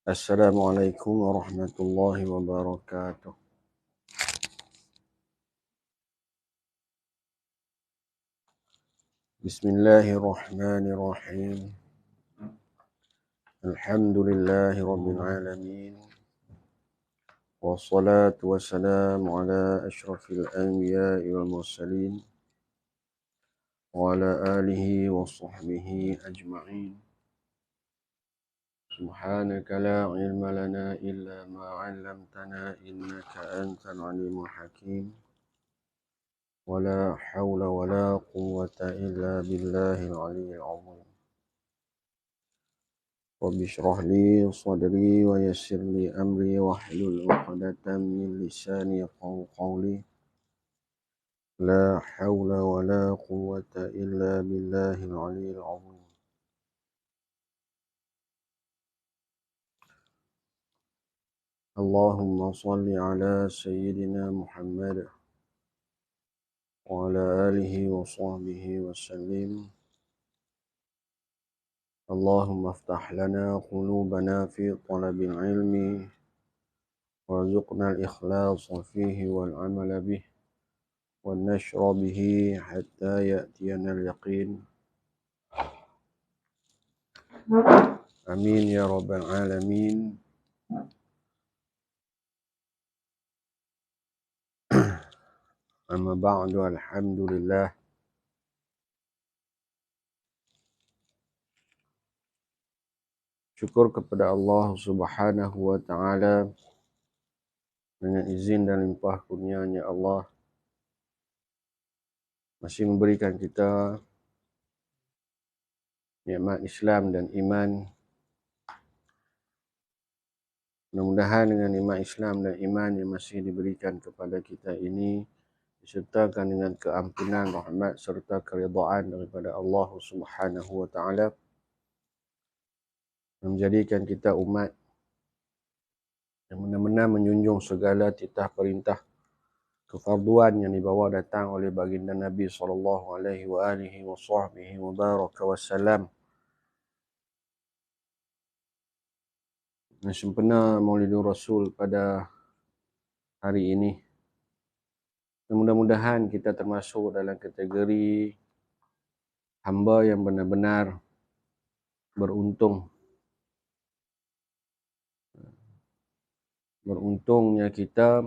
Assalamualaikum warahmatullahi wabarakatuh. Bismillahirrahmanirrahim. Alhamdulillahi rabbil alamin. Wassalatu wassalamu ala asyrafil anbiya'i wal mursalin wa ala alihi wa sahbihi ajma'in. Subhanaka la ilma lana illa ma 'allamtana innaka antal alimul hakim. ولا حول ولا قوة إلا بالله العلي العظيم. رب اشرح لي صدري ويسر لي أمري واحلل عقدة من لساني يفقهوا قولي. لا حول ولا قوة إلا بالله العلي العظيم. اللهم صل على سيدنا محمد وعلى آله وصحبه وسلم. اللهم افتح لنا قلوبنا في طلب العلم وارزقنا الإخلاص فيه والعمل به والنشر به حتى يأتينا اليقين. آمين يا رب العالمين. أما بعد الحمد لله. Syukur kepada Allah Subhanahu wa taala dengan izin dan limpah kurnia-Nya Allah masih memberikan kita nikmat Islam dan iman. Mudah-mudahan dengan nikmat Islam dan iman yang masih diberikan kepada kita ini disertakan dengan keampunan, rahmat serta keridhaan daripada Allah Subhanahu wa taala, menjadikan kita umat yang benar-benar menjunjung segala titah perintah kefarduan yang dibawa datang oleh baginda Nabi sallallahu alaihi wa alihi wa sahbihi wa baraka wasallam. Yang sempena Maulidur Rasul pada hari ini. Dan mudah-mudahan kita termasuk dalam kategori hamba yang benar-benar beruntung. Beruntungnya kita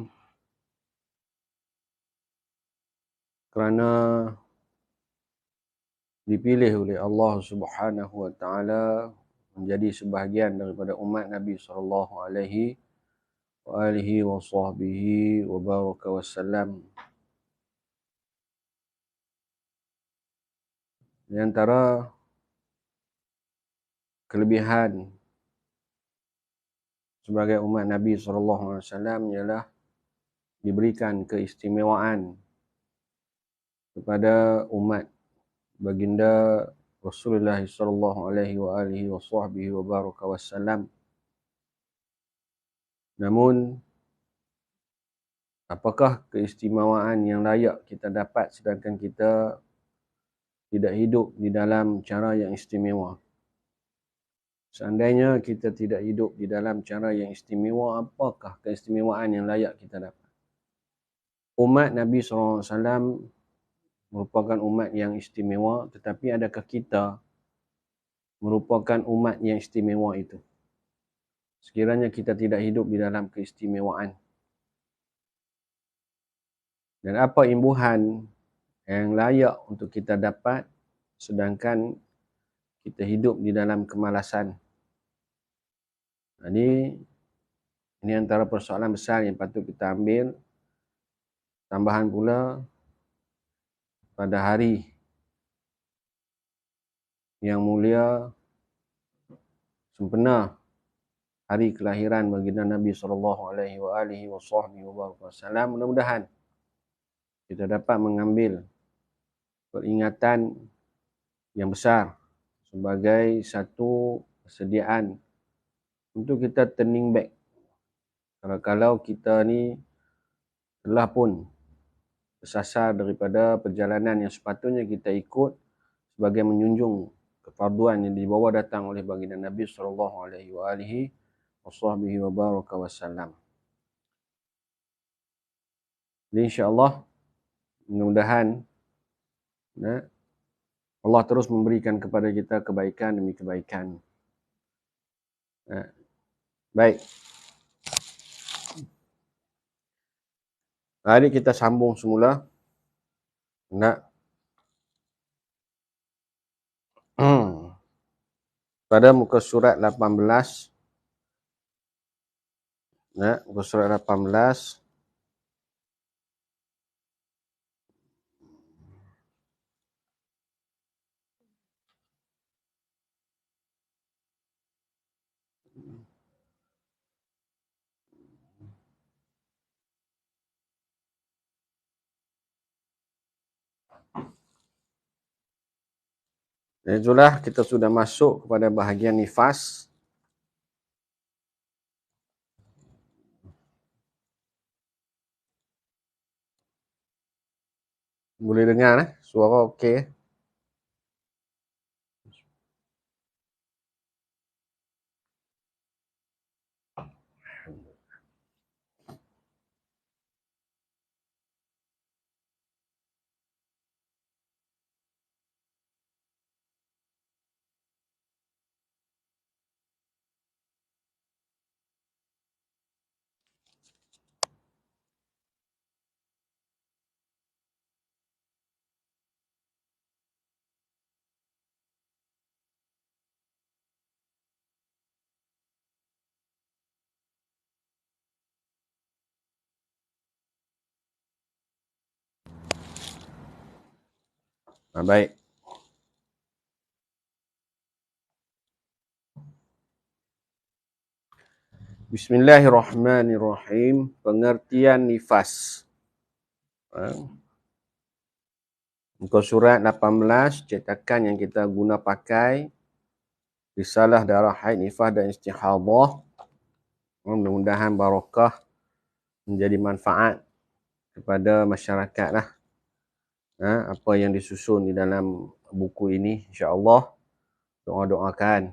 kerana dipilih oleh Allah Subhanahu wa taala menjadi sebahagian daripada umat Nabi sallallahu alaihi wa alihi wa sahbihi wa baraka wasallam. Di antara kelebihan sebagai umat Nabi sallallahu alaihi wasallam ialah diberikan keistimewaan kepada umat baginda Rasulullah sallallahu alaihi wa alihi wa sahbihi wa baraka wasallam. Namun apakah keistimewaan yang layak kita dapat sedangkan kita tidak hidup di dalam cara yang istimewa? Seandainya kita tidak hidup di dalam cara yang istimewa, apakah keistimewaan yang layak kita dapat? Umat Nabi SAW merupakan umat yang istimewa, tetapi adakah kita merupakan umat yang istimewa itu? Sekiranya kita tidak hidup di dalam keistimewaan. Dan apa imbuhan yang layak untuk kita dapat sedangkan kita hidup di dalam kemalasan? Jadi, ini antara persoalan besar yang patut kita ambil. Tambahan pula, pada hari yang mulia, sempena hari kelahiran baginda Nabi sallallahu alaihi wa alihi wasallam, mudah-mudahan kita dapat mengambil peringatan yang besar sebagai satu persediaan untuk kita turning back. Kalau kita ni telah pun bersasar daripada perjalanan yang sepatutnya kita ikut sebagai menjunjung kefarduan yang dibawa datang oleh baginda Nabi sallallahu alaihi wa sahbihi wa baraka wasallam. Jadi insya-Allah mudah-mudahan Allah terus memberikan kepada kita kebaikan demi kebaikan. Baik. Hari kita sambung semula. Pada muka surat 18. Muka surat 18. Dan itulah kita sudah masuk kepada bahagian nifas. Boleh dengar suara okey? Baik. Bismillahirrahmanirrahim. Pengertian nifas. Muka surat 18, cetakan yang kita guna pakai Risalah Darah Haid, Nifas dan Istihadah. Mudah-mudahan barakah, menjadi manfaat kepada masyarakat lah. Apa yang disusun di dalam buku ini, insya-Allah doa-doakan.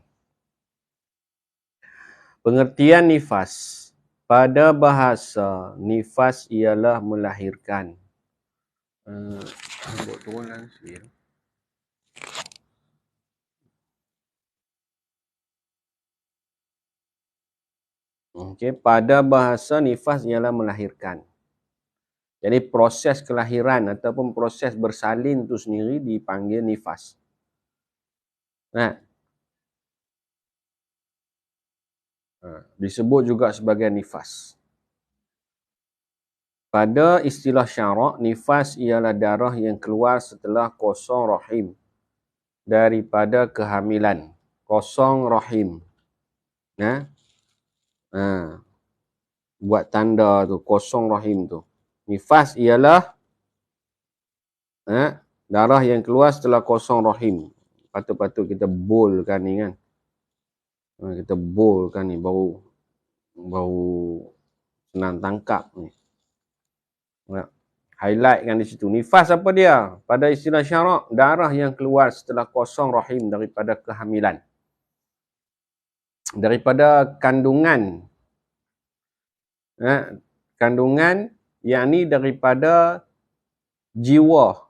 Pengertian nifas. Pada bahasa, nifas ialah melahirkan. Buat turunlah sikit. Okey, pada bahasa nifas ialah melahirkan. Jadi proses kelahiran ataupun proses bersalin itu sendiri dipanggil nifas. Disebut juga sebagai nifas. Pada istilah syarak, nifas ialah darah yang keluar setelah kosong rahim daripada kehamilan. Kosong rahim. Buat tanda tu, kosong rahim tu. Nifas ialah darah yang keluar setelah kosong rahim. Patut-patut kita bolkan ni kan. Kita bolkan ni, baru senang tangkap ni. Highlightkan di situ. Nifas apa dia? Pada istilah syarak, darah yang keluar setelah kosong rahim daripada kehamilan. Daripada kandungan. Kandungan, yakni daripada jiwa.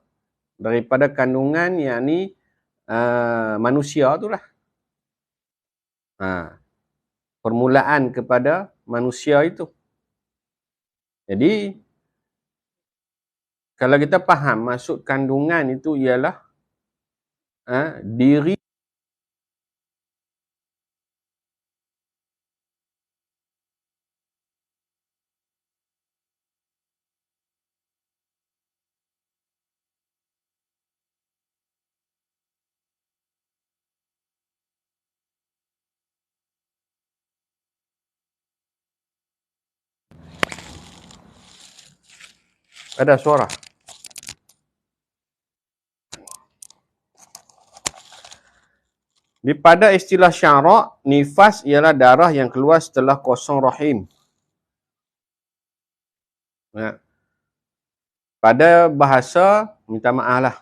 Daripada kandungan, yakni manusia tu lah. Permulaan kepada manusia itu. Jadi, kalau kita faham maksud kandungan itu ialah diri ada suara. Pada istilah syarak, nifas ialah darah yang keluar setelah kosong rahim. Pada bahasa, minta maaf lah.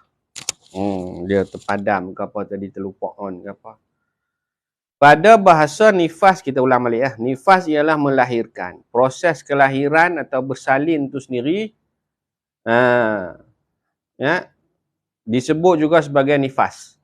Dia terpadam ke apa tadi, terlupa on ke apa. Pada bahasa nifas, kita ulang balik ya. Nifas ialah melahirkan. Proses kelahiran atau bersalin itu sendiri ya, disebut juga sebagai nifas.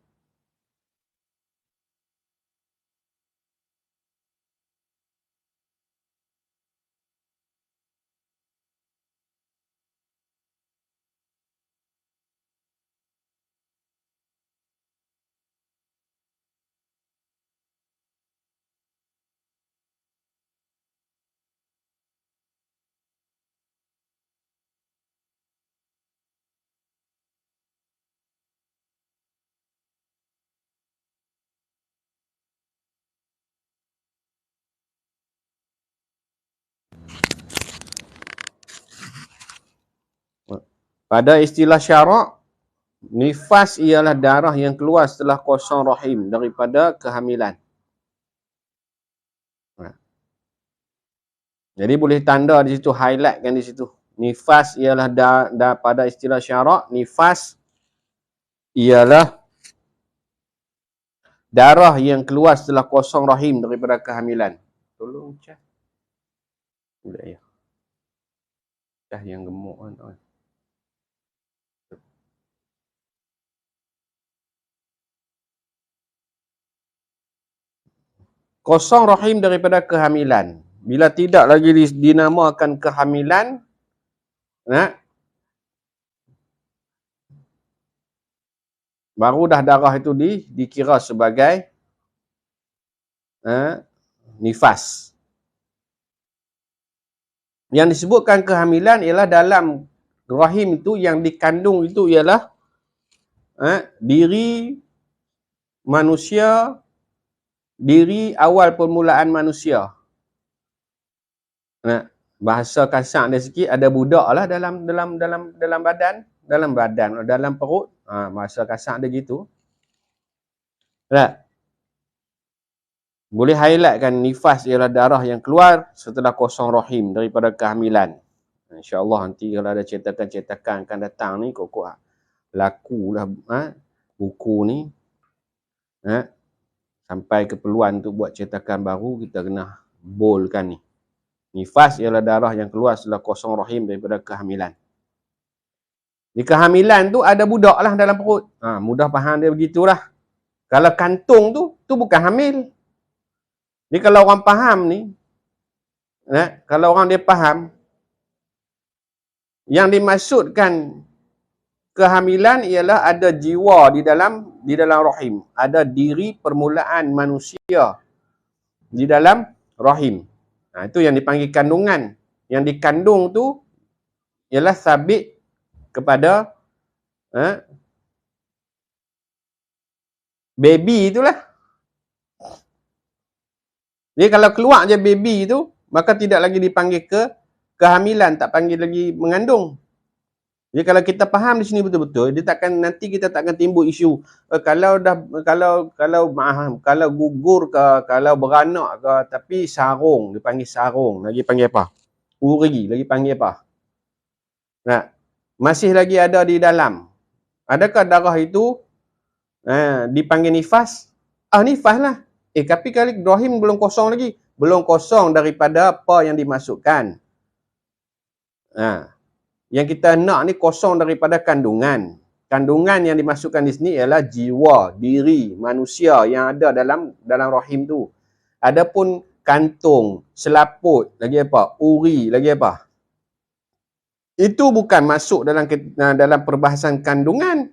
Pada istilah syarak, nifas ialah darah yang keluar setelah kosong rahim daripada kehamilan. Jadi boleh tanda di situ, highlight kan di situ. Nifas ialah pada istilah syarak, nifas ialah darah yang keluar setelah kosong rahim daripada kehamilan. Tolong Cah. Sudah ya. Cah yang gemuk kan. Kosong rahim daripada kehamilan. Bila tidak lagi dinamakan kehamilan, baru dah darah itu dikira sebagai nifas. Yang disebutkan kehamilan ialah dalam rahim itu yang dikandung itu ialah diri manusia, diri awal permulaan manusia. Bahasa kasar dia sikit, ada budak lah dalam badan, dalam perut. Bahasa kasar dia gitu. Boleh highlightkan nifas ialah darah yang keluar setelah kosong rahim daripada kehamilan. InsyaAllah nanti kalau ada cetakan-cetakan akan datang ni, kok lakulah buku ni. Sampai keperluan untuk buat cetakan baru, kita kena boldkan ni. Nifas ialah darah yang keluar setelah kosong rahim daripada kehamilan. Di kehamilan tu ada budak lah dalam perut. Mudah faham dia begitulah. Kalau kantung tu bukan hamil. Jadi kalau orang faham ni, kalau orang dia faham, yang dimaksudkan kehamilan ialah ada jiwa di dalam rahim. Ada diri permulaan manusia di dalam rahim. Itu yang dipanggil kandungan. Yang dikandung tu ialah sabit kepada baby itulah. Jadi kalau keluar je baby tu, maka tidak lagi dipanggil kehamilan, tak panggil lagi mengandung. Jadi kalau kita faham di sini betul-betul, nanti kita takkan timbul isu kalau gugur ke, kalau beranak ke, tapi sarung, dipanggil sarung, lagi panggil apa? Uri, lagi panggil apa? Masih lagi ada di dalam. Adakah darah itu dipanggil nifas? Nifas lah. Tapi kali rahim belum kosong lagi. Belum kosong daripada apa yang dimasukkan. Yang kita nak ni kosong daripada kandungan. Kandungan yang dimasukkan di sini ialah jiwa, diri manusia yang ada dalam rahim tu. Adapun kantung, selaput, lagi apa? Uri, lagi apa? Itu bukan masuk dalam perbahasan kandungan.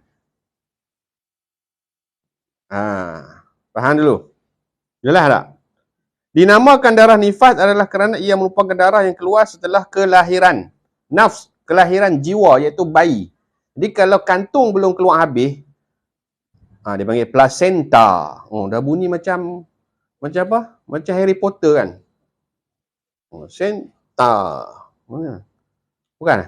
Faham dulu? Jelas tak? Dinamakan darah nifas adalah kerana ia merupakan darah yang keluar setelah kelahiran. Nafs, kelahiran jiwa, iaitu bayi. Jadi kalau kantung belum keluar habis, dia panggil placenta. Dah bunyi macam apa? Macam Harry Potter kan? Placenta. Bukan?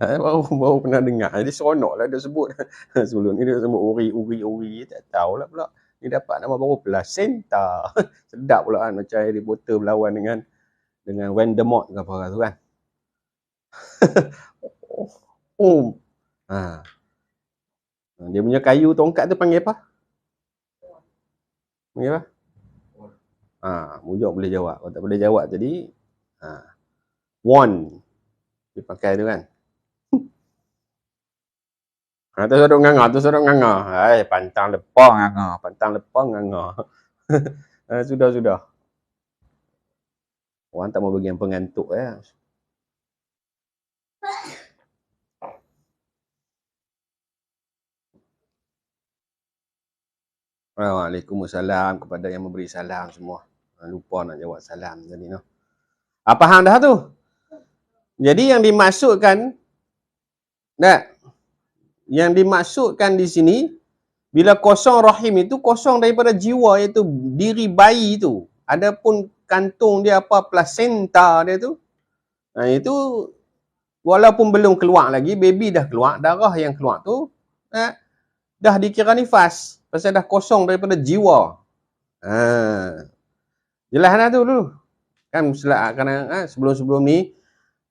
Baru pernah dengar. Dia seronok lah dia sebut. Sebelum ni dia sebut uri. Tak tahulah pula. Ni dapat nama baru placenta. Sedap pula kan. Macam Harry Potter berlawan dengan Voldemort ke apa tu kan. Ha. Dia punya kayu tongkat tu panggil apa? Panggil apa? Mujur boleh jawab. Kalau tak boleh jawab tadi, wand. Dia pakai tu kan. Tu sorok nganga. Pantang lepang nganga. Sudah. Orang tak mau bagi yang pengantuk ya. Waalaikumsalam kepada yang memberi salam semua. Lupa nak jawab salam tadi no. Apa hang dah tu? Jadi yang dimaksudkan yang dimaksudkan di sini bila kosong rahim itu kosong daripada jiwa, iaitu diri bayi tu. Adapun kantung dia apa, placenta dia tu, itu walaupun belum keluar lagi, baby dah keluar, darah yang keluar tu dah dikira nifas pasal dah kosong daripada jiwa. Jelas dah tu dulu. Kan sebelum-sebelum ni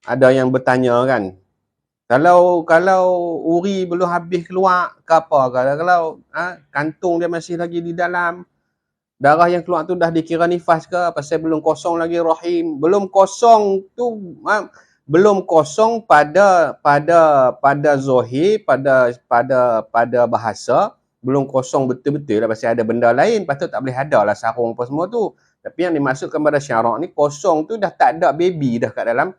ada yang bertanya kan, kalau uri belum habis keluar ke apa, kalau kantung dia masih lagi di dalam, darah yang keluar tu dah dikira nifas ke, pasal belum kosong lagi rahim. Belum kosong tu belum kosong pada zahir, pada bahasa belum kosong betul-betul lah, pasal ada benda lain, patut tak boleh ada lah sarung apa semua tu. Tapi yang dimaksudkan pada syarak ni, kosong tu dah tak ada baby dah kat dalam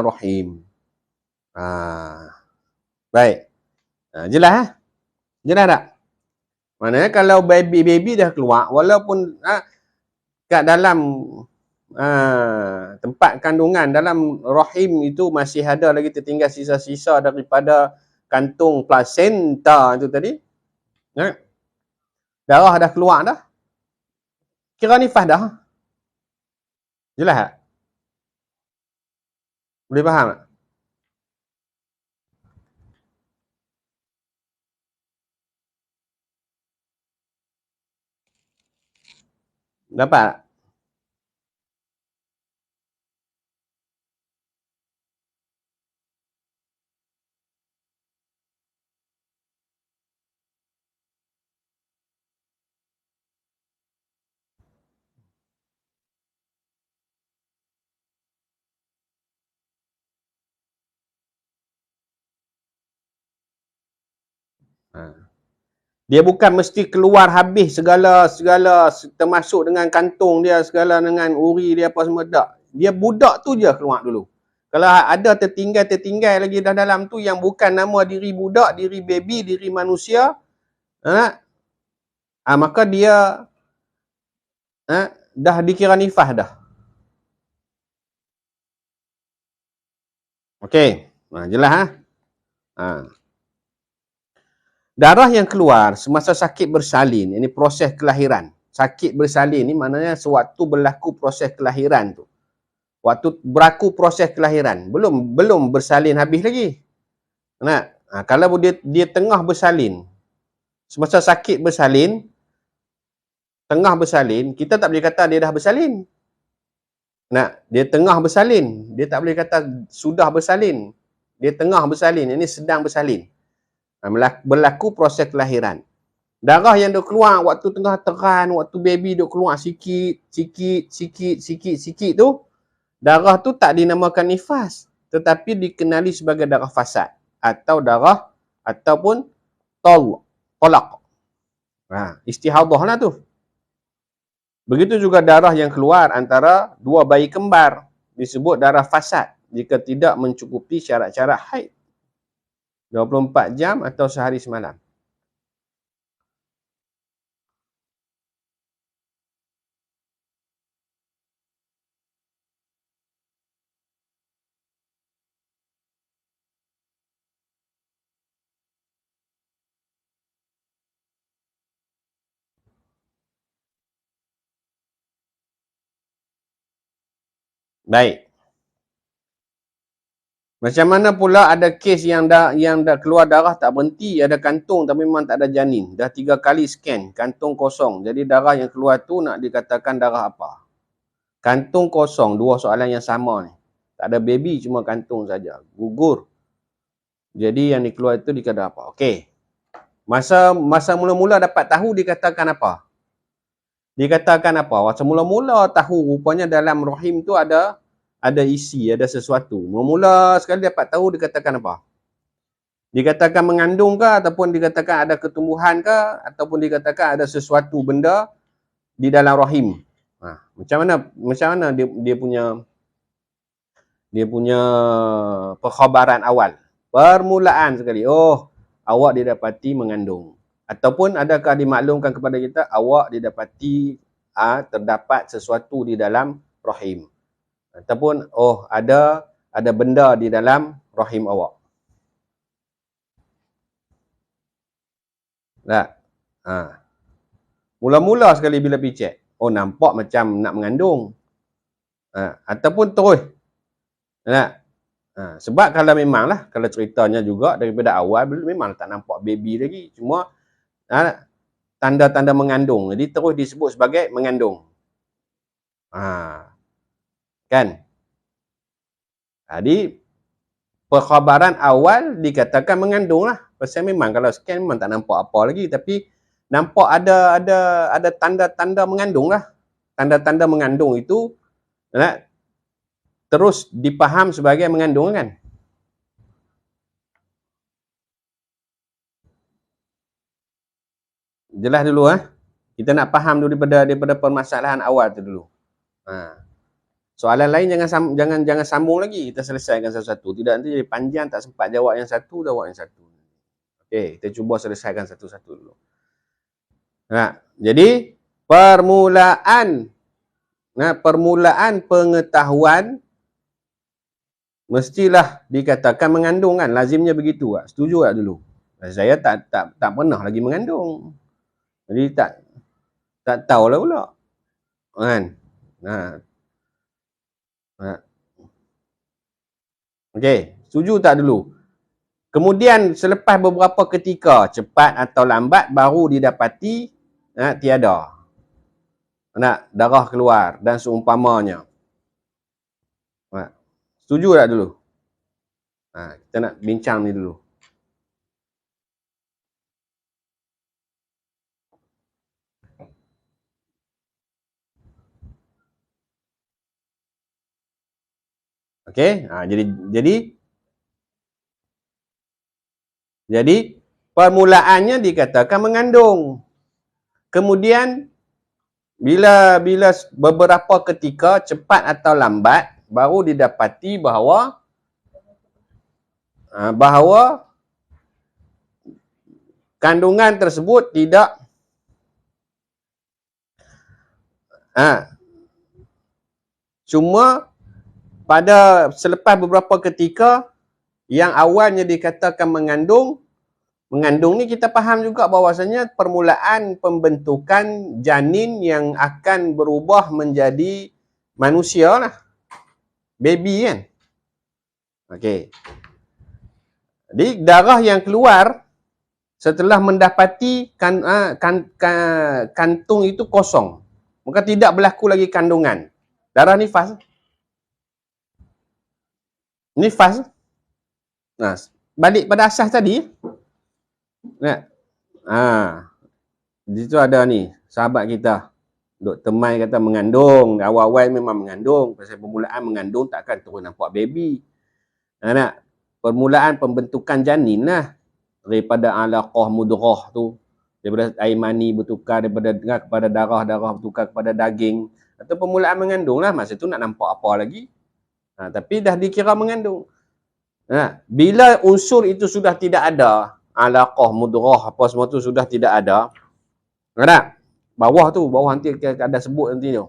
rahim. Baik. Jelas Jelas tak? Maknanya kalau baby dah keluar, walaupun kat dalam tempat kandungan, dalam rahim itu masih ada lagi tertinggal sisa-sisa daripada kantung placenta itu tadi. Darah dah keluar dah. Kira nifas dah. Jelas tak? Boleh faham tak? Dapat? Dia bukan mesti keluar habis segala termasuk dengan kantung dia, segala dengan uri dia apa semua, tak. Dia budak tu je keluar dulu. Kalau ada tertinggal lagi dah dalam tu yang bukan nama diri budak, diri baby, diri manusia, maka dia dah dikira nifas dah. Okey. Jelas Darah yang keluar semasa sakit bersalin, ini proses kelahiran. Sakit bersalin ni maknanya sewaktu berlaku proses kelahiran tu. Waktu berlaku proses kelahiran, belum bersalin habis lagi. Kalau dia tengah bersalin, semasa sakit bersalin, tengah bersalin, kita tak boleh kata dia dah bersalin. Dia tengah bersalin, dia tak boleh kata sudah bersalin. Dia tengah bersalin, ini sedang bersalin. Berlaku proses kelahiran. Darah yang duk keluar waktu tengah teran, waktu baby duk keluar sikit tu, darah tu tak dinamakan nifas, tetapi dikenali sebagai darah fasad atau darah ataupun tolak. Istihadah lah tu. Begitu juga darah yang keluar antara dua bayi kembar disebut darah fasad jika tidak mencukupi syarat-syarat haid 24 jam atau sehari semalam. Baik. Macam mana pula ada kes yang dah keluar darah tak berhenti, ada kantung tapi memang tak ada janin. Dah 3 kali scan, kantung kosong. Jadi darah yang keluar tu nak dikatakan darah apa? Kantung kosong, dua soalan yang sama ni. Tak ada baby, cuma kantung saja. Gugur. Jadi yang dikeluar itu dikata apa? Okey. Masa mula-mula dapat tahu dikatakan apa? Dikatakan apa? Masa mula-mula tahu rupanya dalam rahim tu ada isi, ada sesuatu. Mula-mula sekali dapat tahu dikatakan apa? Dikatakan mengandung ke, ataupun dikatakan ada ketumbuhan ke, ataupun dikatakan ada sesuatu benda di dalam rahim. Macam mana dia punya perkhabaran awal. Permulaan sekali. Oh, awak didapati mengandung. Ataupun adakah dimaklumkan kepada kita awak didapati terdapat sesuatu di dalam rahim. Ataupun oh ada benda di dalam rahim awak. Tak? Mula-mula sekali bila pergi cek, oh nampak macam nak mengandung. Ataupun terus. Tak? Sebab kalau memanglah, kalau ceritanya juga daripada awal, memang tak nampak baby lagi. Cuma tanda-tanda mengandung. Jadi terus disebut sebagai mengandung. Kan? Jadi, perkhabaran awal dikatakan mengandung lah. Pasal memang kalau scan memang tak nampak apa lagi. Tapi nampak ada tanda-tanda mengandung lah. Tanda-tanda mengandung itu terus dipaham sebagai mengandung kan. Jelas dulu Kita nak faham dulu daripada permasalahan awal tu dulu. Soalan lain jangan sambung lagi. Kita selesaikan satu-satu. Tidak nanti jadi panjang, tak sempat jawab yang satu, jawab yang satu. Okey, kita cuba selesaikan satu-satu dulu. Jadi permulaan pengetahuan mestilah dikatakan mengandung kan. Lazimnya begitu tak? Setuju tak dulu? Saya tak pernah lagi mengandung. Jadi tak tahulah pula. Kan? Okey, setuju tak dulu? Kemudian selepas beberapa ketika, cepat atau lambat, baru didapati tiada. Darah keluar dan seumpamanya. Setuju tak dulu? Kita nak bincang ni dulu. Okey, jadi permulaannya dikatakan mengandung. Kemudian bila beberapa ketika, cepat atau lambat, baru didapati bahawa kandungan tersebut tidak cuma pada selepas beberapa ketika yang awalnya dikatakan mengandung ni kita faham juga bahawasanya permulaan pembentukan janin yang akan berubah menjadi manusia lah. Baby kan. Okey. Jadi darah yang keluar setelah mendapati kantung itu kosong. Maka tidak berlaku lagi kandungan. Darah nifas. Nifas. Balik pada asas tadi. Di situ ada ni, sahabat kita. Dr. Mai kata mengandung. Awal-awal memang mengandung. Pasal permulaan mengandung takkan terus nampak baby. Permulaan pembentukan janin lah. Daripada alaqah mudghah tu. Daripada air mani bertukar kepada darah bertukar kepada daging. Atau permulaan mengandung lah. Masa tu nak nampak apa lagi. Tapi dah dikira mengandung. Bila unsur itu sudah tidak ada, alaqah mudghah apa semua tu sudah tidak ada. Bawah nanti ada sebut nanti tu.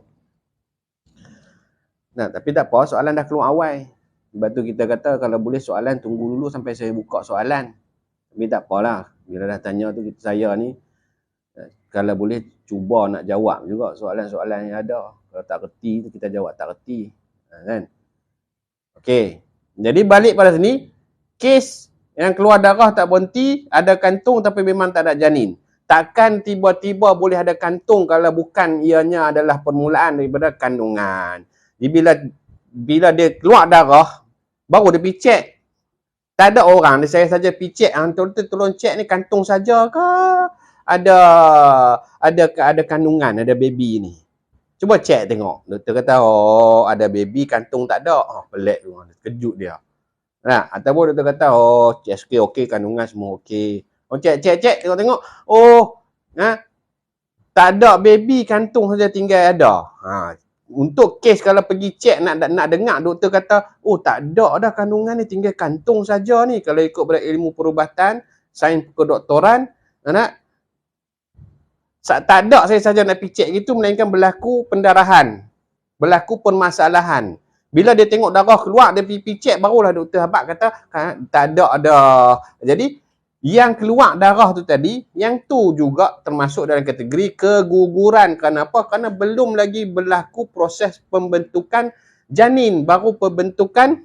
Tapi tak apa, soalan dah keluar awal. Sebab tu kita kata kalau boleh soalan tunggu dulu sampai saya buka soalan. Tapi tak apalah, bila dah tanya tu saya ni kalau boleh cuba nak jawab juga soalan-soalan yang ada. Kalau tak reti tu kita jawab tak reti. Kan? Okey. Jadi balik pada sini, kes yang keluar darah tak berhenti, ada kantung tapi memang tak ada janin. Takkan tiba-tiba boleh ada kantung kalau bukan ianya adalah permulaan daripada kandungan. Jadi bila dia keluar darah, baru dia pergi cek. Tak ada orang, saya saja pergi cek, doktor tolong cek ni kantung saja ke? Ada kandungan, ada baby ni. Cuba cek tengok. Doktor kata, oh ada baby, kantung tak ada. Oh, pelik tu. Kejut dia. Nah, ataupun doktor kata, oh CSK okey, kandungan semua okey. Oh, cek, tengok. Oh, tak ada baby, kantung saja tinggal ada. Untuk kes kalau pergi cek nak dengar doktor kata, oh tak ada dah kandungan ni, tinggal kantung saja ni. Kalau ikut pada ilmu perubatan, sains kedoktoran, tak ada saya saja nak pergi cek gitu, melainkan berlaku pendarahan, berlaku permasalahan. Bila dia tengok darah keluar, dia pergi cek, barulah doktor Habak kata, tak ada. Jadi, yang keluar darah tu tadi, yang tu juga termasuk dalam kategori keguguran. Kenapa? Kerana belum lagi berlaku proses pembentukan janin, baru pembentukan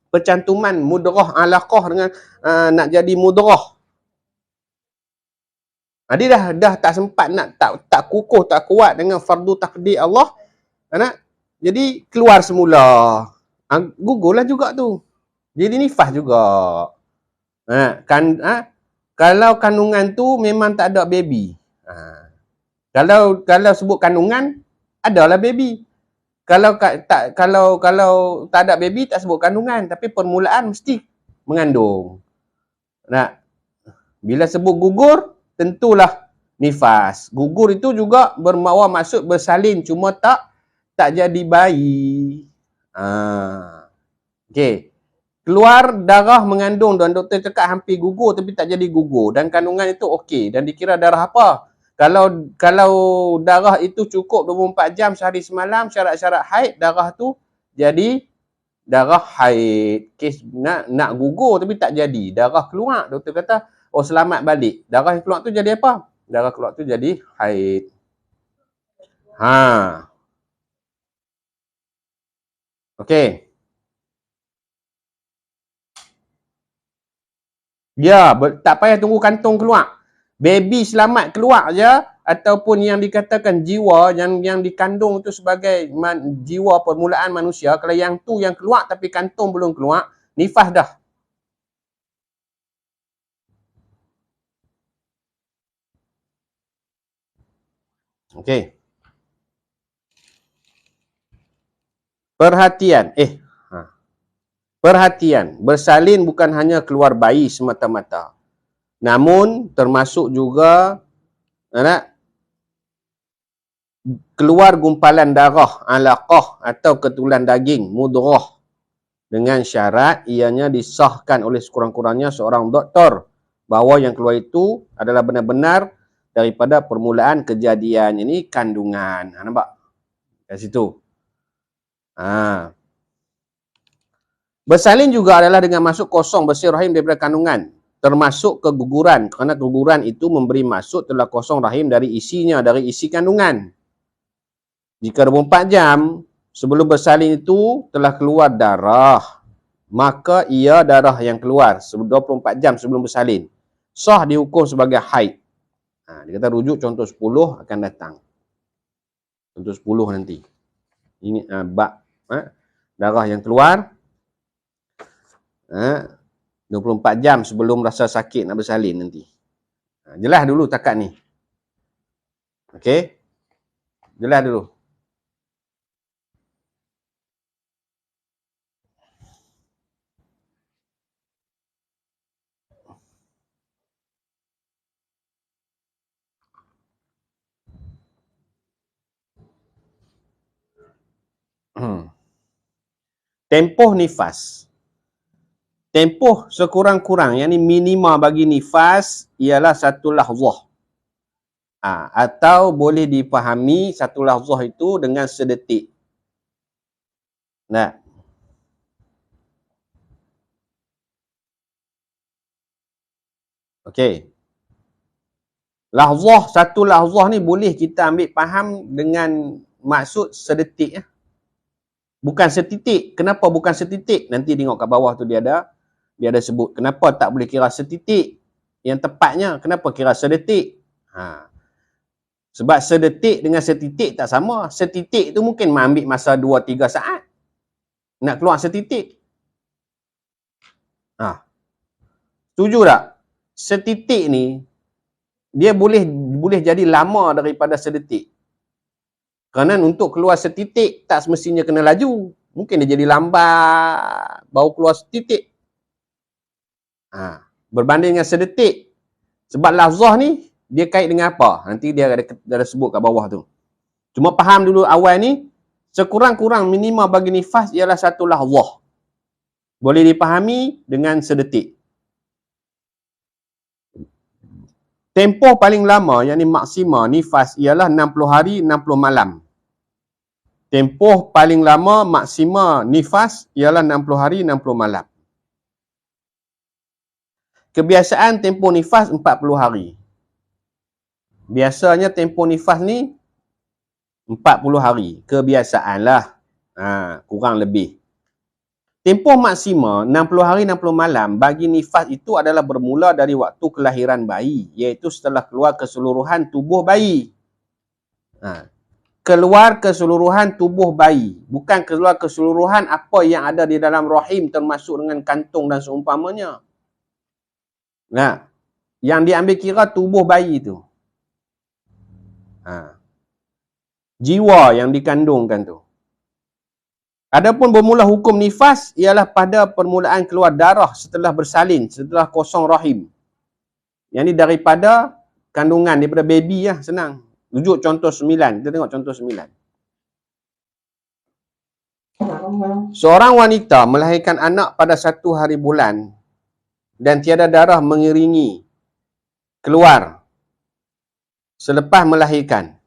percantuman mudrah alaqah dengan nak jadi mudrah. Dia dah tak sempat nak tak kukuh, tak kuat dengan fardu takdir Allah. Jadi keluar semula. Gugurlah juga tu. Jadi nifas juga. Kalau kandungan tu memang tak ada baby. Kalau sebut kandungan, adalah baby. Kalau tak ada baby, tak sebut kandungan, tapi permulaan mesti mengandung. Bila sebut gugur, tentulah nifas. Gugur itu juga bermakna maksud bersalin, cuma tak jadi bayi. Okey. Keluar darah mengandung dan doktor cakap hampir gugur tapi tak jadi gugur, dan kandungan itu okey dan dikira darah apa? Kalau darah itu cukup 24 jam sehari semalam, syarat-syarat haid, darah tu jadi darah haid. Kes nak gugur tapi tak jadi, darah keluar, doktor kata, oh selamat balik. Darah yang keluar tu jadi apa? Darah keluar tu jadi haid. Okey. Ya, tak payah tunggu kantung keluar. Baby selamat keluar je, ataupun yang dikatakan jiwa yang dikandung tu sebagai jiwa permulaan manusia, kalau yang tu yang keluar tapi kantung belum keluar, nifas dah. Okey. Perhatian, bersalin bukan hanya keluar bayi semata-mata. Namun termasuk juga keluar gumpalan darah, alaqah atau ketulan daging, mudrah, dengan syarat ianya disahkan oleh sekurang-kurangnya seorang doktor bahawa yang keluar itu adalah benar-benar daripada permulaan kejadian. Ini kandungan. Nampak? Kat situ. Bersalin juga adalah dengan masuk kosong bersih rahim daripada kandungan, termasuk keguguran, kerana keguguran itu memberi maksud telah kosong rahim dari isinya, dari isi kandungan. Jika 24 jam sebelum bersalin itu telah keluar darah, maka ia darah yang keluar 24 jam sebelum bersalin sah dihukum sebagai haid. Dia kata rujuk contoh 10 akan datang. Contoh 10 nanti. Ini darah yang keluar 24 jam sebelum rasa sakit nak bersalin nanti. Jelas dulu takat ni. Okey? Jelas dulu. Tempoh nifas. Tempoh sekurang-kurang, yang ni minima bagi nifas ialah 1 lahzah. Atau boleh dipahami 1 lahzah itu dengan sedetik. Okey. Lahzah, 1 lahzah ni boleh kita ambil faham dengan maksud sedetik. Bukan setitik. Kenapa bukan setitik? Nanti tengok kat bawah tu dia ada sebut. Kenapa tak boleh kira setitik? Yang tepatnya, kenapa kira sedetik? Sebab sedetik dengan setitik tak sama. Setitik tu mungkin ambil masa 2-3 saat. Nak keluar setitik. Setuju tak? Setitik ni, dia boleh jadi lama daripada sedetik. Kerana untuk keluar setitik, tak semestinya kena laju. Mungkin dia jadi lambat, baru keluar setitik. Berbanding dengan sedetik. Sebab lafzah ni, dia kait dengan apa? Nanti dia ada sebut kat bawah tu. Cuma faham dulu awal ni, sekurang-kurang minima bagi nifas ialah satu lafzah. Boleh dipahami dengan sedetik. Tempoh paling lama, yakni maksima nifas ialah 60 hari, 60 malam. Tempoh paling lama maksima nifas ialah 60 hari, 60 malam. Kebiasaan tempoh nifas 40 hari. Biasanya tempoh nifas ni 40 hari. Kebiasaan lah. Kurang lebih. Tempoh maksima 60 hari 60 malam bagi nifas itu adalah bermula dari waktu kelahiran bayi, iaitu setelah keluar keseluruhan tubuh bayi. Keluar keseluruhan tubuh bayi, bukan keluar keseluruhan apa yang ada di dalam rahim termasuk dengan kantung dan seumpamanya. Yang diambil kira tubuh bayi itu. Jiwa yang dikandungkan tu. Adapun bermula hukum nifas ialah pada permulaan keluar darah setelah bersalin, setelah kosong rahim. Yang ni daripada kandungan, daripada baby lah, senang. Rujuk contoh 9. Kita tengok contoh 9. Seorang wanita melahirkan anak pada 1 hari bulan dan tiada darah mengiringi keluar selepas melahirkan.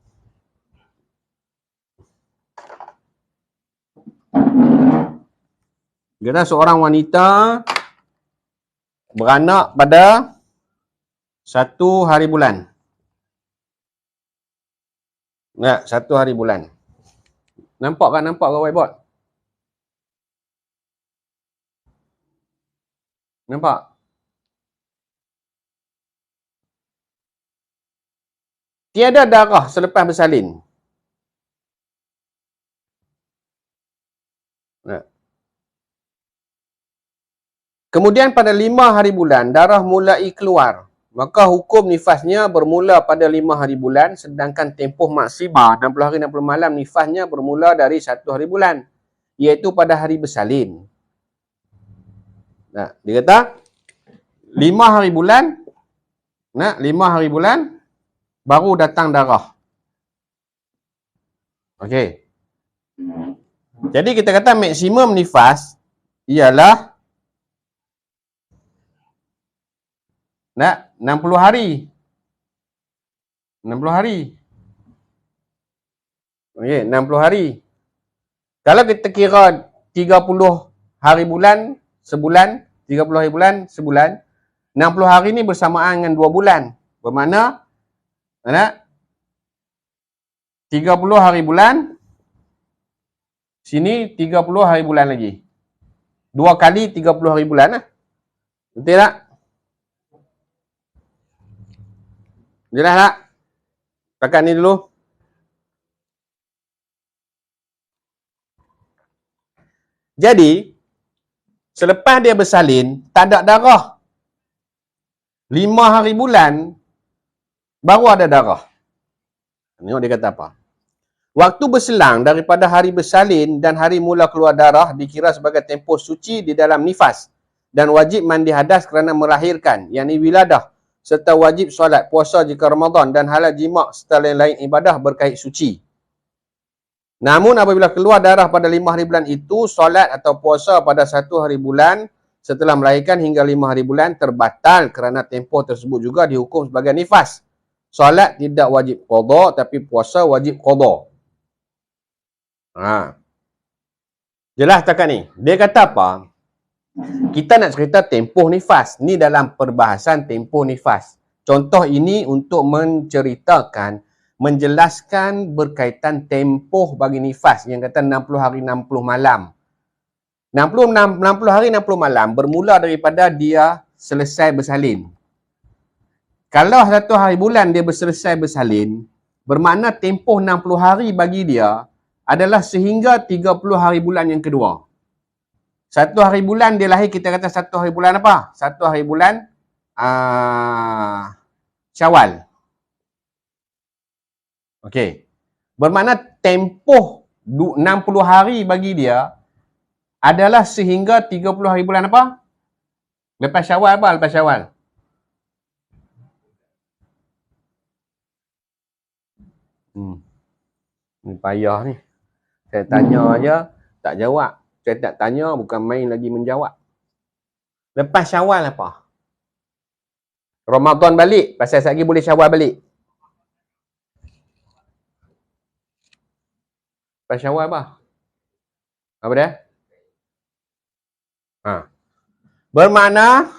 Kata seorang wanita beranak pada 1 hari bulan. 1 hari bulan. Nampak kat whiteboard? Nampak? Tiada darah selepas bersalin. Kemudian pada 5 hari bulan, darah mulai keluar. Maka hukum nifasnya bermula pada 5 hari bulan, sedangkan tempoh maksima 60 hari 60 malam nifasnya bermula dari 1 hari bulan, iaitu pada hari bersalin. Dia kata 5 hari bulan, 5 hari bulan baru datang darah. Okey. Jadi kita kata maksimum nifas ialah 60 hari. 60 hari. Okey, 60 hari. Kalau kita kira 30 hari bulan, sebulan, 30 hari bulan, sebulan, 60 hari ni bersamaan dengan 2 bulan. Bermakna, 30 hari bulan, sini 30 hari bulan lagi. 2 kali 30 hari bulan lah. Betul tak? Jelas tak? Takat ni dulu. Jadi, selepas dia bersalin, tak ada darah. 5 hari bulan, baru ada darah. Tengok dia kata apa. Waktu berselang daripada hari bersalin dan hari mula keluar darah dikira sebagai tempoh suci di dalam nifas dan wajib mandi hadas kerana melahirkan, yakni wiladah, serta wajib solat, puasa jika Ramadan dan halal jima' serta lain-lain ibadah berkait suci. Namun apabila keluar darah pada 5 hari bulan itu, solat atau puasa pada 1 hari bulan setelah melahirkan hingga 5 hari bulan terbatal kerana tempoh tersebut juga dihukum sebagai nifas. Solat tidak wajib qada tapi puasa wajib qada. Jelas takat ni? Dia kata apa? Kita nak cerita tempoh nifas. Ni dalam perbahasan tempoh nifas. Contoh ini untuk menceritakan, menjelaskan berkaitan tempoh bagi nifas yang kata 60 hari 60 malam. 60 hari 60 malam bermula daripada dia selesai bersalin. Kalau 1 hari bulan dia selesai bersalin, bermakna tempoh 60 hari bagi dia adalah sehingga 30 hari bulan yang kedua. Satu hari bulan dia lahir, kita kata satu hari bulan apa? Satu hari bulan Syawal. Okey. Bermakna tempoh 60 hari bagi dia adalah sehingga 30 hari bulan apa? Lepas Syawal apa? Lepas Syawal. Ni payah ni. Saya tanya aja tak jawab. Saya tak tanya bukan main lagi menjawab. Lepas Syawal apa? Ramadan balik. Pasal sekejap lagi boleh Syawal balik. Lepas Syawal apa? Apa dia? Bermakna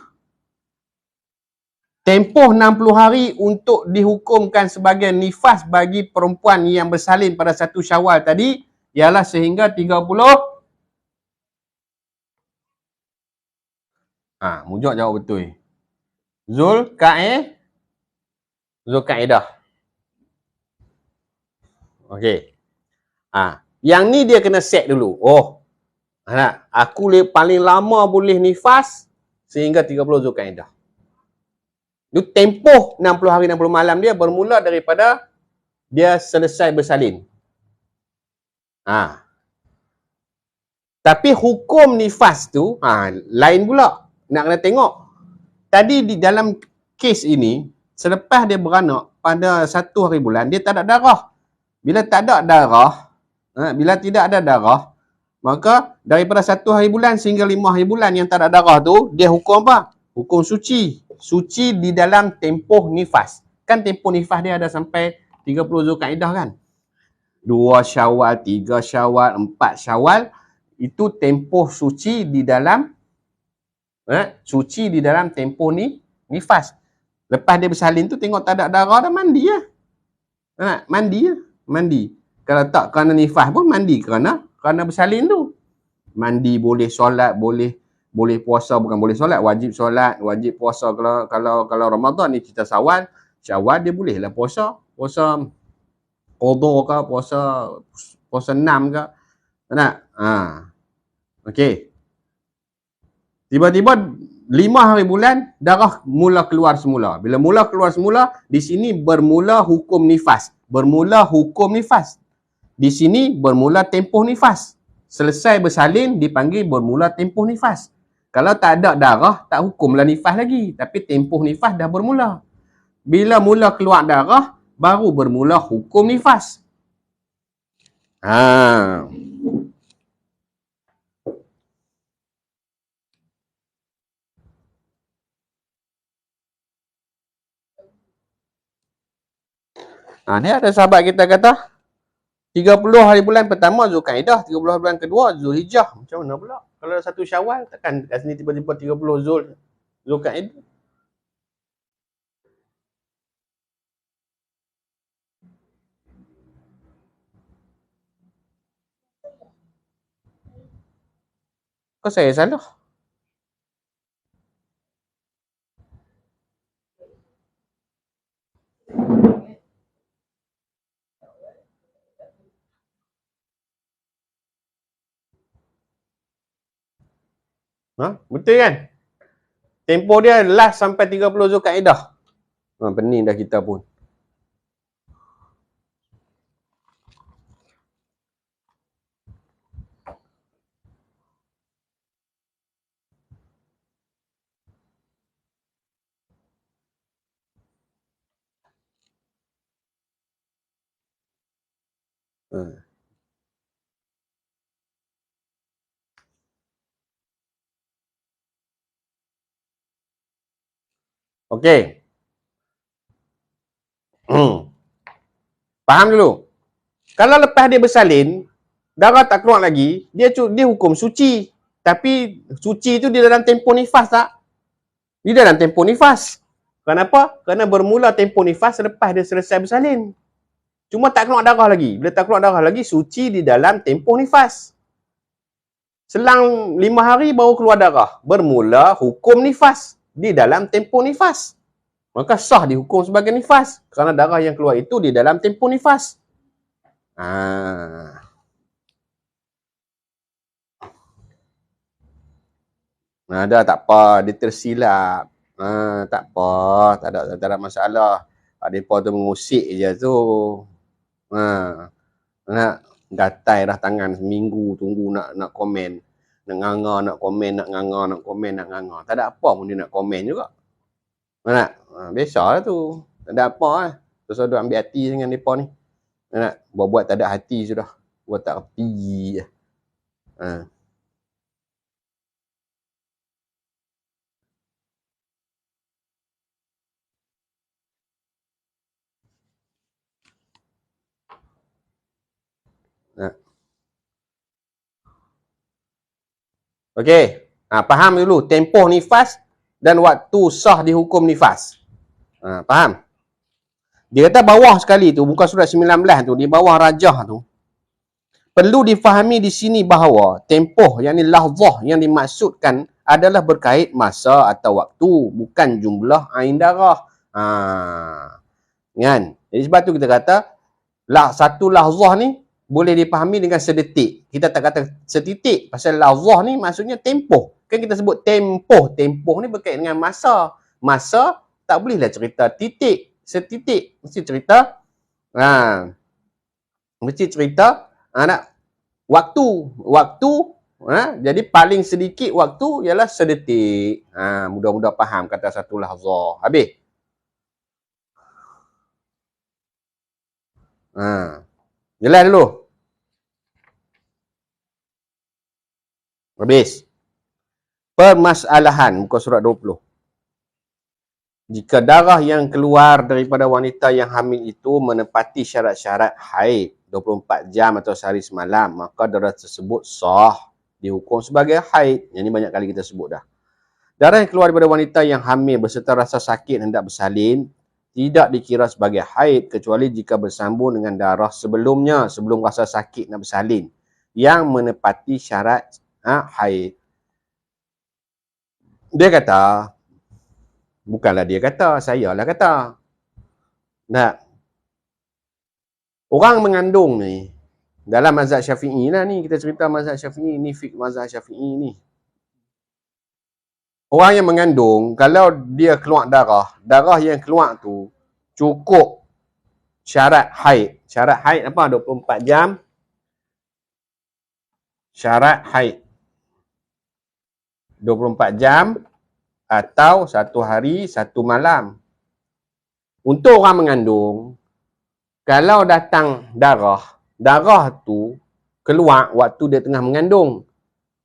tempoh 60 hari untuk dihukumkan sebagai nifas bagi perempuan yang bersalin pada 1 Syawal tadi ialah sehingga 30. Mujak jawab betul. Zulkaidah. Okey. Yang ni dia kena set dulu. Aku paling lama boleh nifas sehingga 30 Zulkaidah. Itu tempoh 60 hari 60 malam dia bermula daripada dia selesai bersalin. Tapi hukum nifas tu lain pula. Nak kena tengok. Tadi di dalam kes ini, selepas dia beranak pada 1 hari bulan, dia tak ada darah. Bila tak ada darah, bila tidak ada darah, maka daripada 1 hari bulan sehingga 5 hari bulan yang tak ada darah tu, dia hukum apa? Hukum suci. Suci di dalam tempoh nifas. Kan tempoh nifas dia ada sampai 30 Zulkaidah kan? 2 Syawal, 3 Syawal, 4 Syawal, itu tempoh suci di dalam tempoh nifas. Lepas dia bersalin tu tengok tak ada darah dah, mandi lah. Mandi. Kalau tak kerana nifas pun mandi kerana bersalin tu. Mandi, boleh solat, boleh puasa, bukan boleh solat, wajib solat, wajib puasa. Kalau Ramadan ni kita Syawal dia boleh lah puasa qadha ke, puasa 6 ke. Tak? Okey. Tiba-tiba 5 hari bulan darah mula keluar semula. Bila mula keluar semula, di sini bermula hukum nifas. Di sini bermula tempoh nifas. Selesai bersalin dipanggil bermula tempoh nifas. Kalau tak ada darah, tak hukumlah nifas lagi. Tapi tempoh nifas dah bermula. Bila mula keluar darah, baru bermula hukum nifas. Ni ada sahabat kita kata 30 hari bulan pertama Zulkaidah, 30 hari bulan kedua Zulhijjah. Macam mana pula? Kalau 1 Syawal, takkan kat sini tiba-tiba 30 Zulkaidah. Kau saya salah? Betul kan? Tempoh dia last sampai 30 Zulkaidah. Pening dah kita pun. Okey. Faham dulu. Kalau lepas dia bersalin, darah tak keluar lagi, dia hukum suci. Tapi suci tu di dalam tempoh nifas tak? Di dalam tempoh nifas. Kenapa? Kerana bermula tempoh nifas selepas dia selesai bersalin. Cuma tak keluar darah lagi. Bila tak keluar darah lagi, suci di dalam tempoh nifas. Selang 5 hari baru keluar darah. Bermula hukum nifas di dalam tempoh nifas. Maka sah dihukum sebagai nifas. Kerana darah yang keluar itu di dalam tempoh nifas. Dah tak apa, dia tersilap. Tak apa, tak ada masalah. Mereka tu mengusik je tu. Nak gatai dah tangan seminggu tunggu nak komen. Nak nganga, nak komen, nak nganga, nak komen, nak nganga. Tak ada apa pun dia nak komen juga. Nak? Biasalah tu. Tak ada apa lah. Terus duk ambil hati dengan mereka ni. Nak? Buat-buat tak ada hati sudah. Buat tak reti je. Okey. Faham dulu. Tempoh nifas dan waktu sah dihukum nifas. Faham? Dia kata bawah sekali tu, bukan surat 19 tu, di bawah rajah tu. Perlu difahami di sini bahawa tempoh, yakni lahzah yang dimaksudkan adalah berkait masa atau waktu, bukan jumlah ain darah. Kan? Jadi sebab tu kita kata, satu lahzah ni boleh dipahami dengan sedetik. Kita tak kata setitik. Pasal lahzah ni maksudnya tempoh. Kan kita sebut tempoh. Tempoh ni berkait dengan masa. Masa tak bolehlah cerita titik. Setitik. Mesti cerita waktu. Jadi paling sedikit waktu ialah sedetik. Mudah-mudah faham kata satu lahzah. Habis. Jelas dulu. Habis. Permasalahan muka surat 20. Jika darah yang keluar daripada wanita yang hamil itu menepati syarat-syarat haid 24 jam atau sehari semalam, maka darah tersebut sah dihukum sebagai haid. Yang ini banyak kali kita sebut dah. Darah yang keluar daripada wanita yang hamil beserta rasa sakit hendak bersalin tidak dikira sebagai haid kecuali jika bersambung dengan darah sebelumnya, sebelum rasa sakit nak bersalin yang menepati syarat haid. Dia kata, bukanlah dia kata, saya lah kata. Orang mengandung ni, dalam mazhab Syafi'i lah ni, kita cerita mazhab Syafi'i ni, fiqh mazhab Syafi'i ni. Orang yang mengandung, kalau dia keluar darah yang keluar tu cukup syarat haid. Syarat haid apa? 24 jam. Syarat haid 24 jam atau 1 hari 1 malam. Untuk orang mengandung, kalau datang darah tu keluar waktu dia tengah mengandung.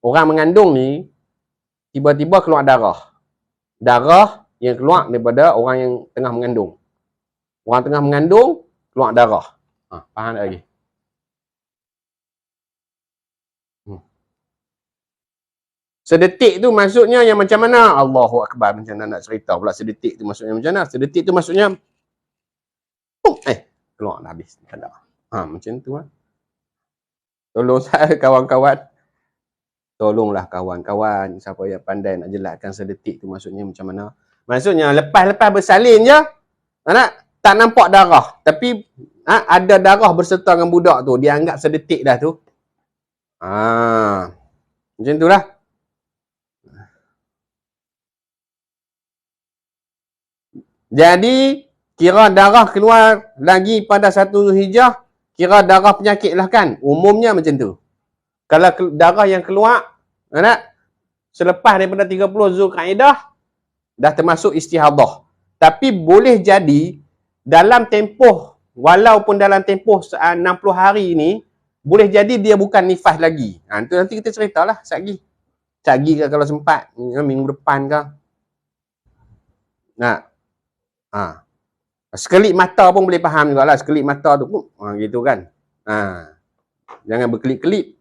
Orang mengandung ni tiba-tiba keluar darah. Darah yang keluar daripada orang yang tengah mengandung. Orang tengah mengandung keluar darah. Faham tak lagi? Sedetik tu maksudnya yang macam mana? Allahu Akbar, macam mana nak cerita pula sedetik tu maksudnya macam mana? Sedetik tu maksudnya keluar dah habis. Tak ada. Macam tu lah. Tolong saya kawan-kawan. Tolonglah kawan-kawan. Siapa yang pandai nak jelaskan sedetik tu maksudnya macam mana. Maksudnya lepas-lepas bersalin je. Tak nampak darah. Tapi ada darah berserta dengan budak tu. Dia anggap sedetik dah tu. Macam tu lah. Jadi, kira darah keluar lagi pada 1 Zulhijjah, kira darah penyakit lah kan. Umumnya macam tu. Kalau darah yang keluar, selepas daripada 30 Zulkaidah, dah termasuk istihadah. Tapi boleh jadi, dalam tempoh, walaupun dalam tempoh 60 hari ni, boleh jadi dia bukan nifas lagi. Itu nanti kita ceritalah sekejap lagi ke kalau sempat. Minggu depan ke. Sekelip mata pun boleh faham juga lah. Sekelip mata tu pun gitu kan. Jangan berkelip-kelip.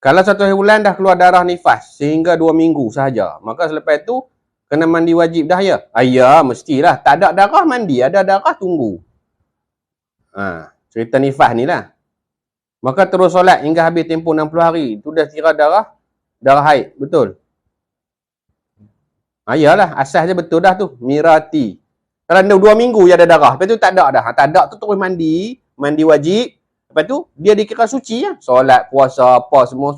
Kalau 1 bulan dah keluar darah nifas sehingga 2 minggu sahaja, maka selepas itu kena mandi wajib dah ya? Ya, mestilah. Tak ada darah mandi, ada darah tunggu. Cerita nifas ni lah. Maka terus solat hingga habis tempoh 60 hari. Itu dah kira darah haid. Betul? Yalah, asas dia betul dah tu. Mirati. Kalau 2 minggu je ada darah, lepas tu tak ada dah. Tak ada tu terus mandi wajib. Lepas tu dia dikira suci ya. Solat, puasa, apa semua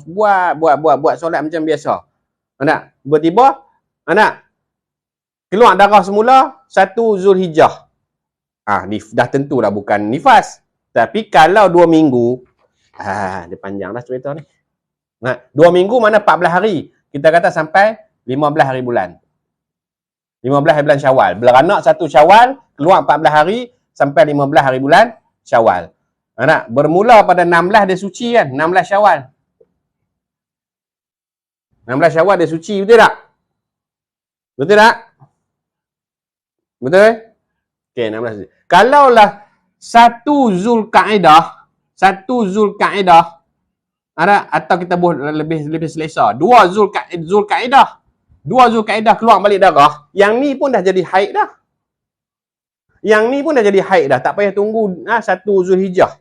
buat solat macam biasa. Anak, tiba-tiba anak keluar darah semula 1 Zulhijjah. Dah tentu dah bukan nifas. Tapi kalau 2 minggu, dia panjang dah cerita ni. 2 minggu mana 14 hari. Kita kata sampai 15 hari bulan. 15 hari bulan Syawal. Beranak 1 Syawal, keluar 14 hari sampai 15 hari bulan Syawal. Anak, bermula pada 16 dia suci kan? 16 Syawal. 16 Syawal dia suci, betul tak? Betul tak? Betul? Okey, 16 suci. Kalaulah 1 Zulkaidah, atau kita buat lebih selesa, 2 Zulkaidah. 2 Zulkaidah keluar balik darah, yang ni pun dah jadi haid dah. Tak payah tunggu 1 Zulhijjah.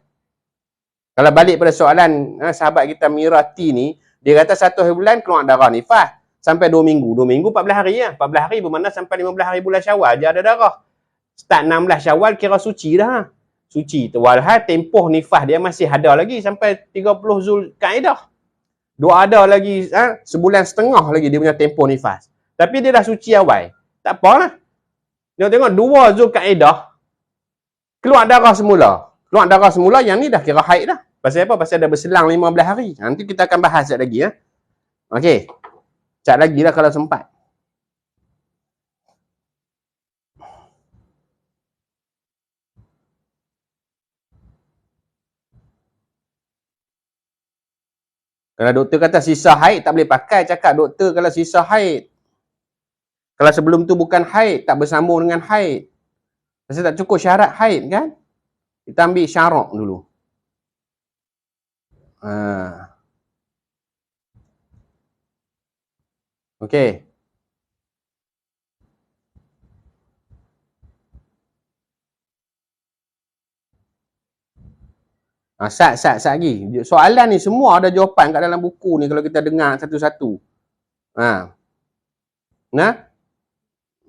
Kalau balik pada soalan sahabat kita Mirati ni, dia kata 1 hari bulan keluar darah nifas sampai 2 minggu. 2 minggu 14 hari ya. 14 hari bermakna sampai 15 hari bulan Syawal dia ada darah. Start 16 Syawal kira suci dah. Suci tu walhal tempoh nifas dia masih ada lagi sampai 30 Zulkaidah. Dia ada lagi sebulan setengah lagi dia punya tempoh nifas. Tapi dia dah suci awal. Tak apalah. Dia tengok 2 Zulkaidah keluar darah semula. Yang ni dah kira haid dah. Pasal apa? Pasal dah berselang 15 hari. Nanti kita akan bahas sekejap lagi ya. Okey. Sekejap lagi lah kalau sempat. Kalau doktor kata sisa haid tak boleh pakai, cakap doktor kalau sisa haid. Kalau sebelum tu bukan haid, tak bersambung dengan haid. Pasal tak cukup syarat haid kan? Kita ambil syarak dulu. Okey. Sat lagi. Soalan ni semua ada jawapan kat dalam buku ni kalau kita dengar satu-satu.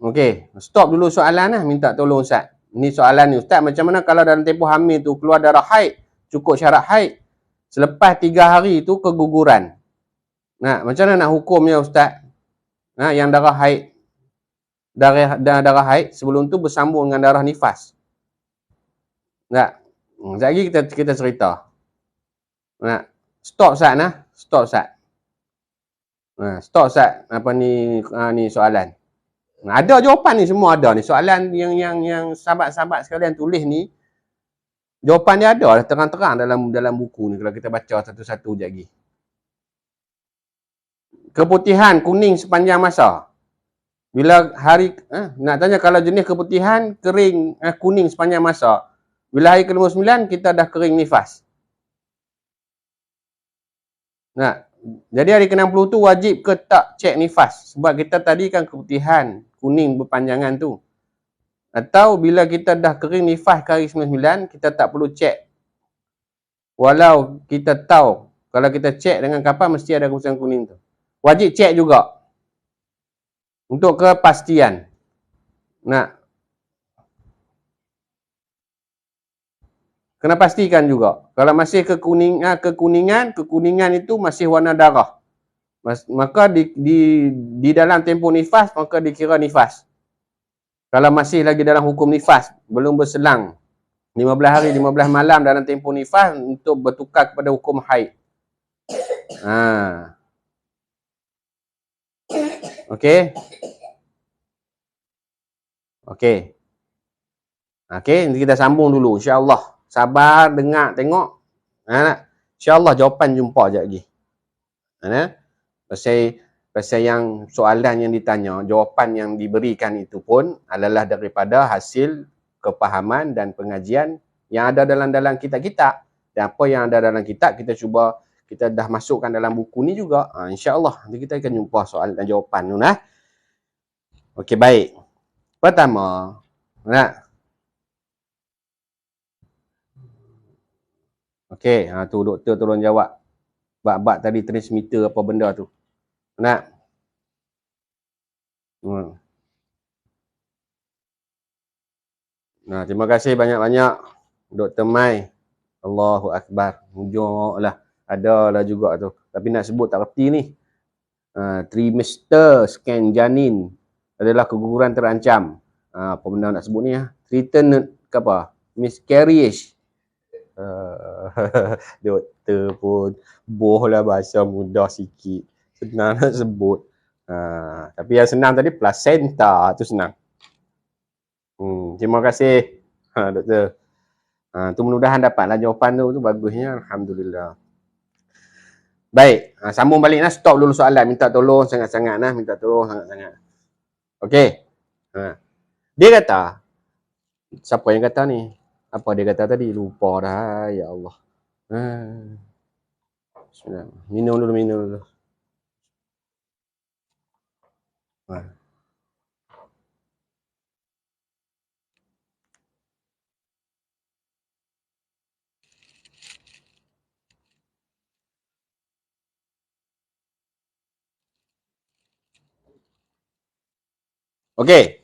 Okey. Stop dulu soalan lah. Minta tolong Ustaz. Ni soalan ni. Ustaz, macam mana kalau dalam tempoh hamil tu keluar darah haid, cukup syarat haid, selepas 3 hari tu keguguran. Macam mana nak hukumnya Ustaz? Yang darah haid, darah haid sebelum tu bersambung dengan darah nifas. Sekejap lagi kita cerita. Stop Ustaz nah. Stop Ustaz. Apa ni soalan. Ada jawapan ni semua ada ni. Soalan yang sahabat-sahabat sekalian tulis ni, jawapan dia ada terang-terang dalam buku ni kalau kita baca satu-satu je lagi. Keputihan kuning sepanjang masa. Bila hari nak tanya kalau jenis keputihan kering kuning sepanjang masa. Bila hari ke-59 kita dah kering nifas. Jadi hari ke-60 tu wajib ke tak cek nifas? Sebab kita tadi kan keputihan kuning berpanjangan tu. Atau bila kita dah kering nifas ke hari 99 kita tak perlu cek. Walau kita tahu kalau kita cek dengan kapal mesti ada keputihan kuning tu. Wajib cek juga. Untuk kepastian. Kena pastikan juga. Kalau masih kekuningan itu masih warna darah. Maka di dalam tempoh nifas, maka dikira nifas. Kalau masih lagi dalam hukum nifas, belum berselang 15 hari, 15 malam dalam tempoh nifas untuk bertukar kepada hukum haid. Okey. Nanti kita sambung dulu insya-Allah. Sabar, dengar, tengok. InsyaAllah jawapan jumpa je lagi. Pasal yang soalan yang ditanya, jawapan yang diberikan itu pun adalah daripada hasil kepahaman dan pengajian yang ada dalam kitab-kitab. Dan apa yang ada dalam kitab, kita dah masukkan dalam buku ni juga. InsyaAllah, nanti kita akan jumpa soalan dan jawapan tu. Okey, baik. Pertama, okey, tu doktor tolong jawab. Bab tadi transmitter apa benda tu. Nah, terima kasih banyak-banyak Dr. Mai. Allahu Akbar. Hujung lah. Ada lah juga tu. Tapi nak sebut tak reti ni. Trimester scan janin adalah keguguran terancam. Apa benda nak sebut ni? Threatened ke apa? Miscarriage. Doktor pun boh lah bahasa mudah sikit. Senang nak sebut. Tapi yang senang tadi placenta tu senang. Terima kasih doktor. Tu mudah-mudahan dapatlah jawapan tu bagusnya. Alhamdulillah. Baik, sambung balik lah. Stop dulu soalan. Minta tolong sangat-sangat lah. Minta tolong sangat-sangat. Okey. Dia kata, siapa yang kata ni? Apa dia kata tadi? Lupa dah. Ya Allah. Bismillah. Minum dulu. Okey.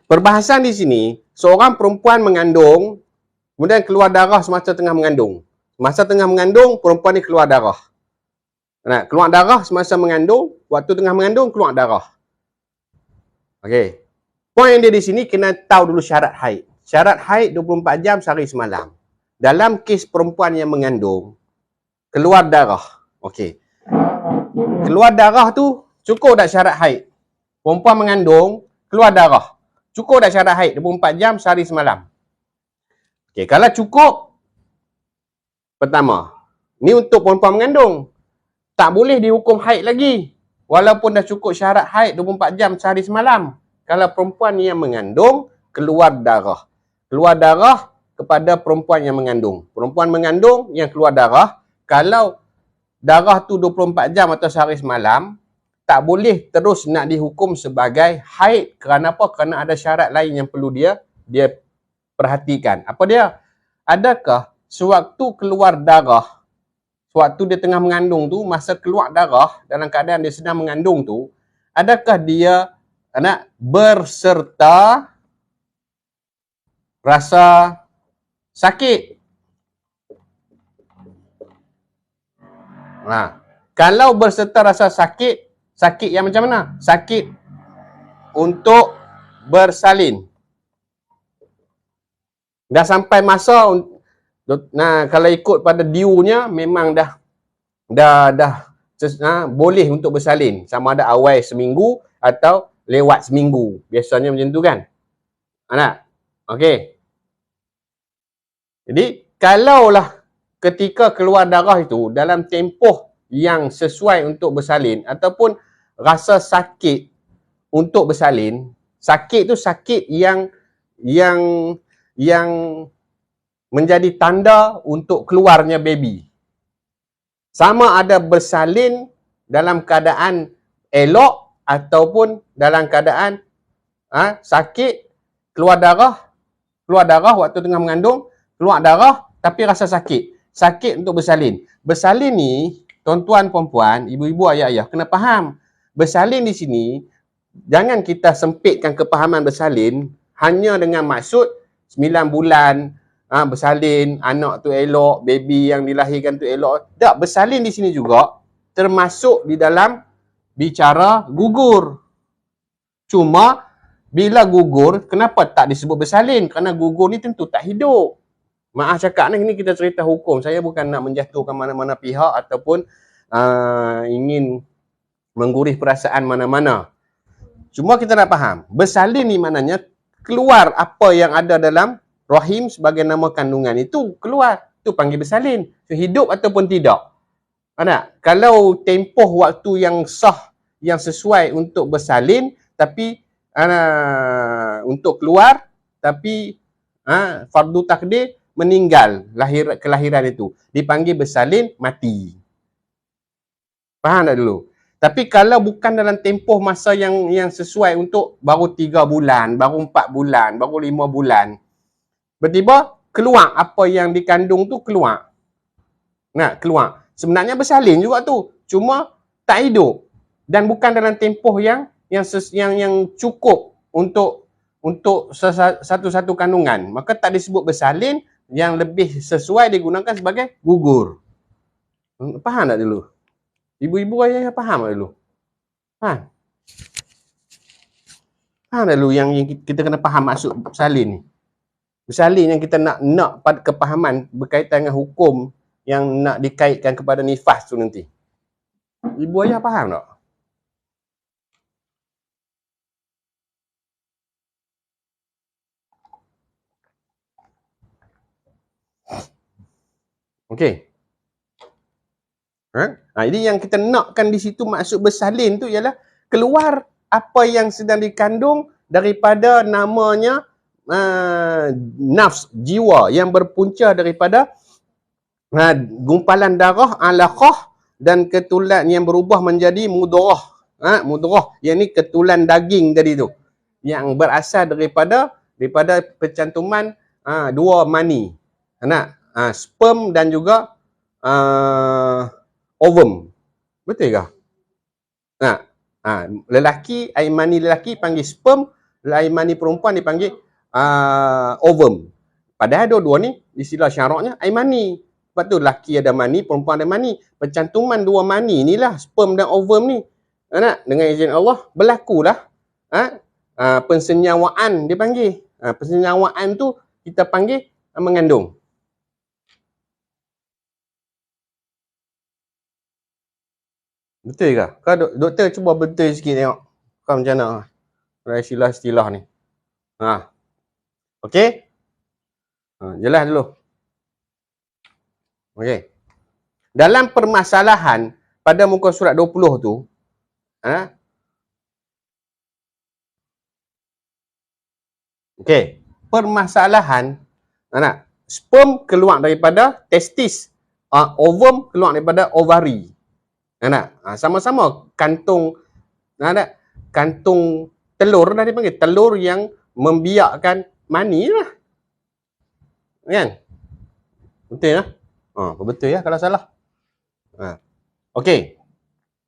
Perbahasan di sini, seorang perempuan mengandung, kemudian keluar darah semasa tengah mengandung. Masa tengah mengandung, perempuan ni keluar darah. Keluar darah semasa mengandung, waktu tengah mengandung, keluar darah. Okey. Poin dia di sini, kena tahu dulu syarat haid. Syarat haid 24 jam sehari semalam. Dalam kes perempuan yang mengandung, keluar darah. Okey. Keluar darah tu, cukup tak syarat haid? Perempuan mengandung, keluar darah. Cukup tak syarat haid 24 jam sehari semalam? Okey, kalau cukup, pertama, ni untuk perempuan mengandung. Tak boleh dihukum haid lagi. Walaupun dah cukup syarat haid 24 jam sehari semalam. Kalau perempuan yang mengandung, keluar darah. Keluar darah kepada perempuan yang mengandung. Perempuan mengandung yang keluar darah, kalau darah tu 24 jam atau sehari semalam, tak boleh terus nak dihukum sebagai haid. Kerana apa? Kerana ada syarat lain yang perlu dia perhatikan. Apa dia? Adakah sewaktu keluar darah, sewaktu dia tengah mengandung tu, masa keluar darah dalam keadaan dia sedang mengandung tu, adakah dia berserta rasa sakit? Kalau berserta rasa sakit, sakit yang macam mana? Sakit untuk bersalin. Dah sampai masa, kalau ikut pada diunya, memang dah boleh untuk bersalin. Sama ada awal seminggu atau lewat seminggu. Biasanya macam tu kan? Okey. Jadi, kalaulah ketika keluar darah itu dalam tempoh yang sesuai untuk bersalin ataupun rasa sakit untuk bersalin, sakit tu sakit yang menjadi tanda untuk keluarnya baby. Sama ada bersalin dalam keadaan elok ataupun dalam keadaan sakit, keluar darah waktu tengah mengandung, keluar darah tapi rasa sakit. Sakit untuk bersalin. Bersalin ni, tuan-tuan, puan-puan, ibu-ibu, ayah-ayah, kena faham. Bersalin di sini, jangan kita sempitkan kepahaman bersalin hanya dengan maksud 9 bulan bersalin, anak tu elok, baby yang dilahirkan tu elok. Tak, bersalin di sini juga termasuk di dalam bicara gugur. Cuma bila gugur, kenapa tak disebut bersalin? Kerana gugur ni tentu tak hidup. Maaf cakap ni kita cerita hukum. Saya bukan nak menjatuhkan mana-mana pihak ataupun ingin menggurih perasaan mana-mana. Cuma kita nak faham, bersalin ni maknanya keluar apa yang ada dalam rahim sebagai nama kandungan itu keluar. Itu panggil bersalin. So, hidup ataupun tidak. Kalau tempoh waktu yang sah, yang sesuai untuk bersalin, tapi untuk keluar, tapi fardu takdir, meninggal kelahiran itu, dipanggil bersalin mati. Faham tak dulu? Tapi kalau bukan dalam tempoh masa yang sesuai untuk baru 3 bulan, baru 4 bulan, baru 5 bulan, tiba-tiba keluar apa yang dikandung tu keluar. Keluar. Sebenarnya bersalin juga tu, cuma tak hidup dan bukan dalam tempoh yang cukup untuk untuk satu-satu kandungan, maka tak disebut bersalin, yang lebih sesuai digunakan sebagai gugur. Faham tak dulu? Ibu-ibu ayah faham tak dulu? Faham? Faham tak dulu yang kita kena faham maksud bersalin ni? Bersalin yang kita nak pada kepahaman berkaitan dengan hukum yang nak dikaitkan kepada nifas tu nanti. Ibu ayah faham tak? Okey. Jadi yang kita nakkan di situ maksud bersalin tu ialah keluar apa yang sedang dikandung daripada namanya nafs, jiwa yang berpunca daripada gumpalan darah, alaqah dan ketulan yang berubah menjadi mudrah. Mudrah, yang ni ketulan daging tadi tu. Yang berasal daripada pencantuman dua mani. Sperm dan juga ovum. Betul ke? Lelaki, air mani lelaki panggil sperm, air mani perempuan dipanggil ovum. Padahal dua-dua ni istilah syaraknya air mani. Sebab tu lelaki ada mani, perempuan ada mani. Pencantuman dua mani inilah, sperm dan ovum ni, dengan izin Allah berlakulah pensenyawaan dia panggil. Pensenyawaan tu kita panggil mengandung. Betul ke? Kau doktor cuba betul sikit tengok. Kau macam mana? Istilah-istilah ni. Okey? Jelas dulu. Okey. Dalam permasalahan pada muka surat 20 tu, okey, permasalahan sperm keluar daripada testis, ovum keluar daripada ovari. Sama-sama kantung kantung telur dah dipanggil telur yang membiakkan mani lah. Kan? Betul lah? Betul ya kalau salah. Okey.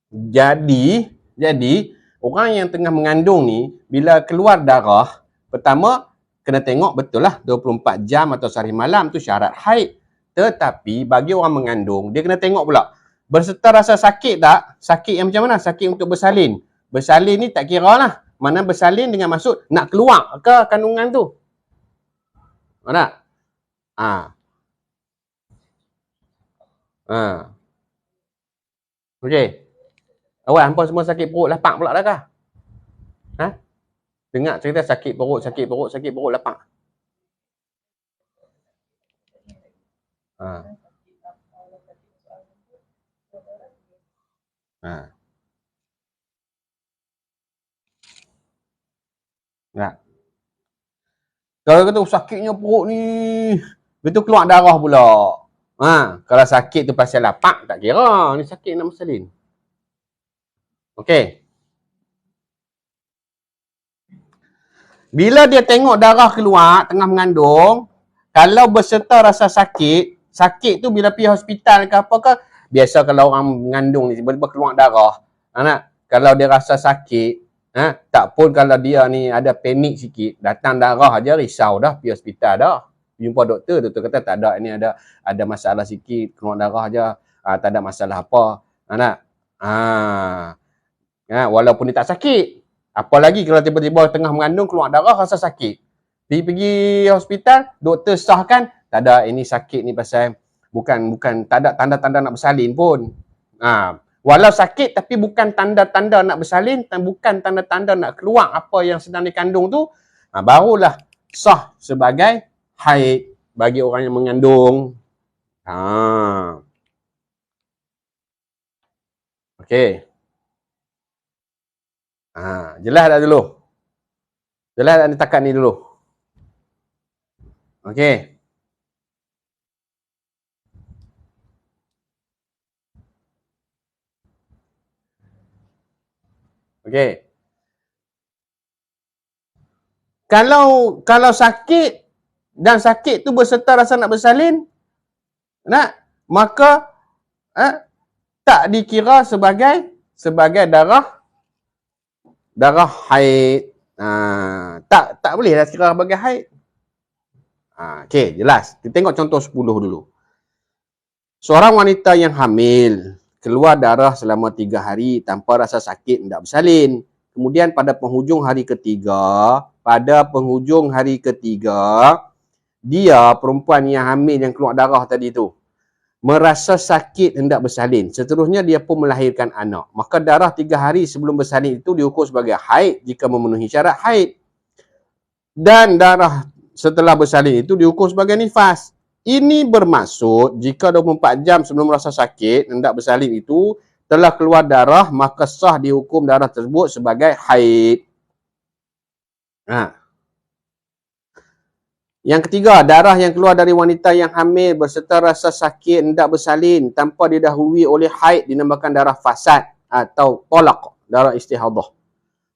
Jadi orang yang tengah mengandung ni bila keluar darah, pertama kena tengok betul lah 24 jam atau sehari malam tu syarat haid. Tetapi bagi orang mengandung, dia kena tengok pula berserta rasa sakit tak? Sakit yang macam mana? Sakit untuk bersalin. Bersalin ni tak kira lah. Mana bersalin dengan maksud nak keluar ke kandungan tu. Mana? Okey. Awak hampa semua sakit perut lapak pula dah kah? Dengar cerita sakit perut lapak. Kalau kata sakitnya perut ni, betul keluar darah pula. Kalau sakit tu pasal lapak tak kira, ni sakit nak bersalin. Okey. Bila dia tengok darah keluar tengah mengandung, kalau berserta rasa sakit tu bila pergi hospital ke apa ke, biasa kalau orang mengandung ni tiba-tiba keluar darah, kalau dia rasa sakit, tak pun kalau dia ni ada panik sikit, datang darah aja risau dah, pergi hospital dah. Jumpa doktor kata tak ada, ini ada masalah sikit, keluar darah aja, tak ada masalah apa. Walaupun dia tak sakit. Apalagi kalau tiba-tiba tengah mengandung keluar darah rasa sakit. Pergi hospital, doktor sahkan tak ada, ini sakit ni pasal bukan tak ada tanda-tanda nak bersalin pun. Walau sakit tapi bukan tanda-tanda nak bersalin dan bukan tanda-tanda nak keluar apa yang sedang dikandung tu, barulah sah sebagai haid bagi orang yang mengandung. Okey. Jelas dah dulu? Jelas dah setakat ni dulu? Okey. Okey. Kalau sakit dan sakit tu berserta rasa nak bersalin, maka tak dikira sebagai darah haid. tak boleh dah kira sebagai haid. Okey, jelas. Kita tengok contoh 10 dulu. Seorang wanita yang hamil keluar darah selama 3 hari tanpa rasa sakit, tidak bersalin. Kemudian pada penghujung hari ketiga, dia perempuan yang hamil yang keluar darah tadi tu merasa sakit hendak bersalin. Seterusnya dia pun melahirkan anak. Maka darah 3 hari sebelum bersalin itu diukur sebagai haid jika memenuhi syarat haid. Dan darah setelah bersalin itu diukur sebagai nifas. Ini bermaksud jika 24 jam sebelum rasa sakit hendak bersalin itu telah keluar darah, maka sah dihukum darah tersebut sebagai haid. Yang ketiga, darah yang keluar dari wanita yang hamil berserta rasa sakit hendak bersalin tanpa didahului oleh haid dinamakan darah fasad atau talaq, darah istihadah.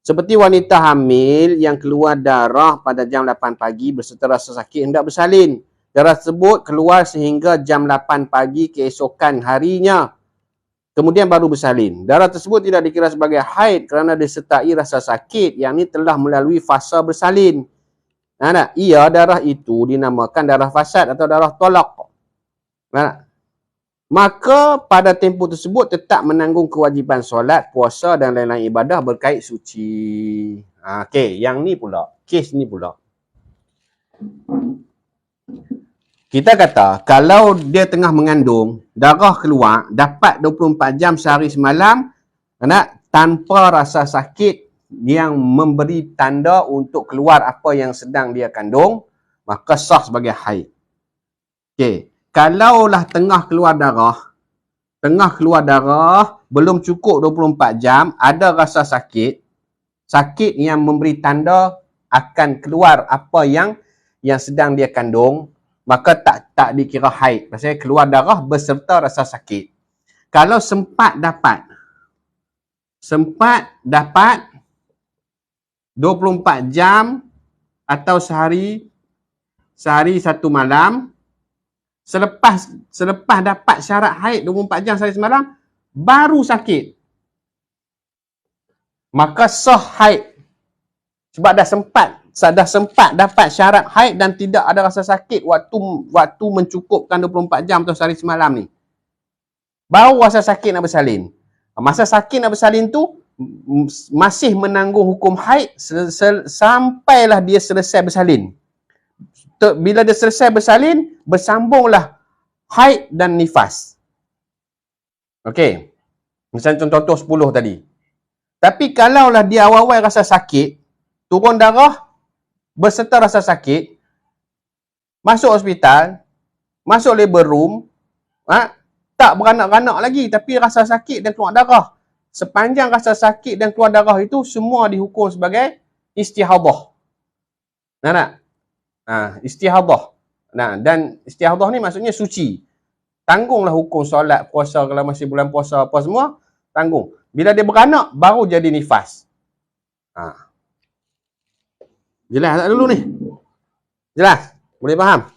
Seperti wanita hamil yang keluar darah pada jam 8 pagi berserta rasa sakit hendak bersalin. Darah tersebut keluar sehingga jam 8 pagi keesokan harinya. Kemudian baru bersalin. Darah tersebut tidak dikira sebagai haid kerana disertai rasa sakit yang ini telah melalui fasa bersalin. Ia darah itu dinamakan darah fasad atau darah talaq. Maka pada tempoh tersebut tetap menanggung kewajipan solat, puasa dan lain-lain ibadah berkait suci. Okey, yang ni pula. Kes ni pula. Kita kata, kalau dia tengah mengandung, darah keluar, dapat 24 jam sehari semalam, tanpa rasa sakit yang memberi tanda untuk keluar apa yang sedang dia kandung, maka sah sebagai haid. Okey, kalaulah tengah keluar darah, belum cukup 24 jam, ada rasa sakit yang memberi tanda akan keluar apa yang sedang dia kandung, maka tak dikira haid. Pasal keluar darah beserta rasa sakit. Kalau sempat dapat 24 jam atau sehari satu malam, selepas dapat syarat haid 24 jam sehari semalam, baru sakit, maka sah haid. Sebab dah sempat dapat syarat haid dan tidak ada rasa sakit waktu mencukupkan 24 jam atau sehari semalam ni. Baru rasa sakit nak bersalin. Masa sakit nak bersalin tu masih menanggung hukum haid sampailah dia selesai bersalin. Bila dia selesai bersalin, bersambunglah haid dan nifas. Okey. Misalnya contoh 10 tadi. Tapi kalaulah dia awal-awal rasa sakit, turun darah berserta rasa sakit, masuk hospital, masuk labor room, tak beranak-ranak lagi tapi rasa sakit dan keluar darah. Sepanjang rasa sakit dan keluar darah itu semua dihukum sebagai istihadah. Istihadah. Dan istihadah ni maksudnya suci. Tanggunglah hukum solat, puasa kalau masih bulan puasa apa semua, tanggung. Bila dia beranak baru jadi nifas. Jelas tak dulu ni? Jelas? Boleh faham?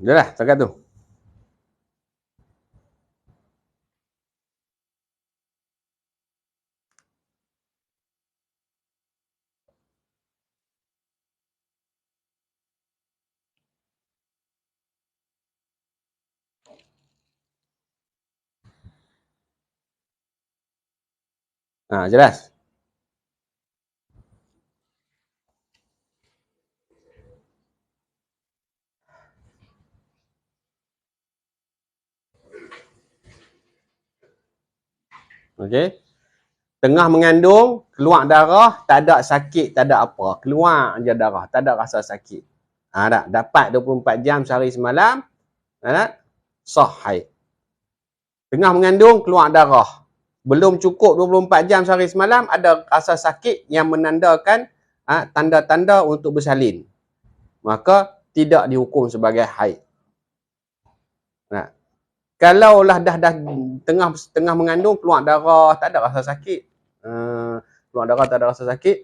Jelas cakap tu. Jelas? Okey. Tengah mengandung, keluar darah, tak ada sakit, tak ada apa. Keluar je darah, tak ada rasa sakit. Dapat 24 jam sehari semalam, sah haid. Tengah mengandung, keluar darah. Belum cukup 24 jam sehari semalam, ada rasa sakit yang menandakan tanda-tanda untuk bersalin. Maka tidak dihukum sebagai haid. Kalaulah dah tengah mengandung, keluar darah, tak ada rasa sakit. Keluar darah tak ada rasa sakit.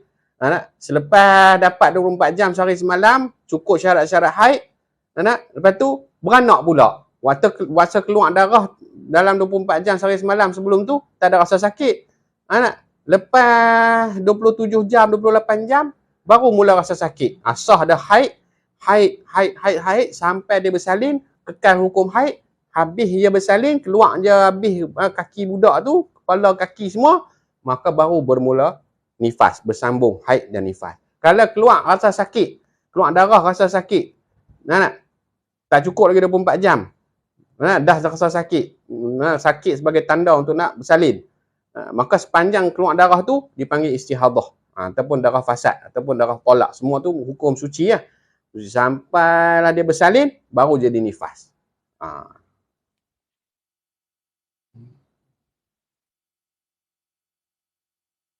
Selepas dapat 24 jam sehari semalam, cukup syarat-syarat haid, lepas tu beranak pula. Waktu keluar darah dalam 24 jam sehari semalam sebelum tu, tak ada rasa sakit. Lepas 27 jam, 28 jam, baru mula rasa sakit. Sah dah haid sampai dia bersalin, kekal hukum haid, habis dia bersalin, keluar je habis kaki budak tu, kepala kaki semua, maka baru bermula nifas, bersambung haid dan nifas. Kalau keluar rasa sakit, keluar darah rasa sakit, tak cukup lagi 24 jam, dah rasa sakit, sakit sebagai tanda untuk nak bersalin, maka sepanjang keluar darah tu dipanggil istihadah, ataupun darah fasad, ataupun darah tolak, semua tu hukum suci lah. Sampailah dia bersalin, baru jadi nifas.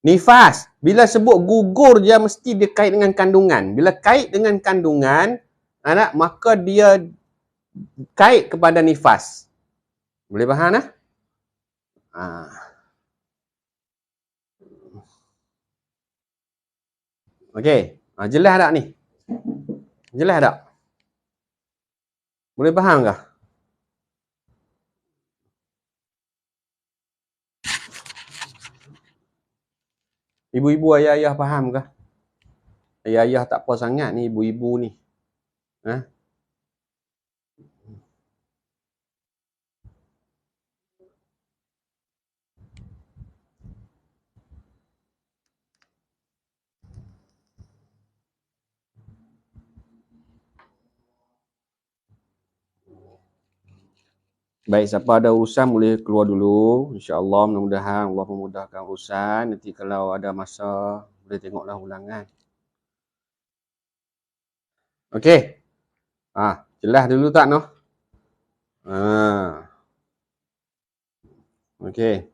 Nifas, bila sebut gugur dia mesti dia kait dengan kandungan. Bila kait dengan kandungan, maka dia kait kepada nifas. Boleh faham lah? Okey, jelas tak ni? Jelas tak? Boleh faham ke? Ibu-ibu, ayah-ayah faham ke? Ayah-ayah tak apa sangat ni, ibu-ibu ni. Baik, siapa ada urusan boleh keluar dulu. InsyaAllah, mudah-mudahan Allah memudahkan urusan. Nanti kalau ada masa, boleh tengoklah ulangan. Okey. Jelas dulu tak, noh? Okey.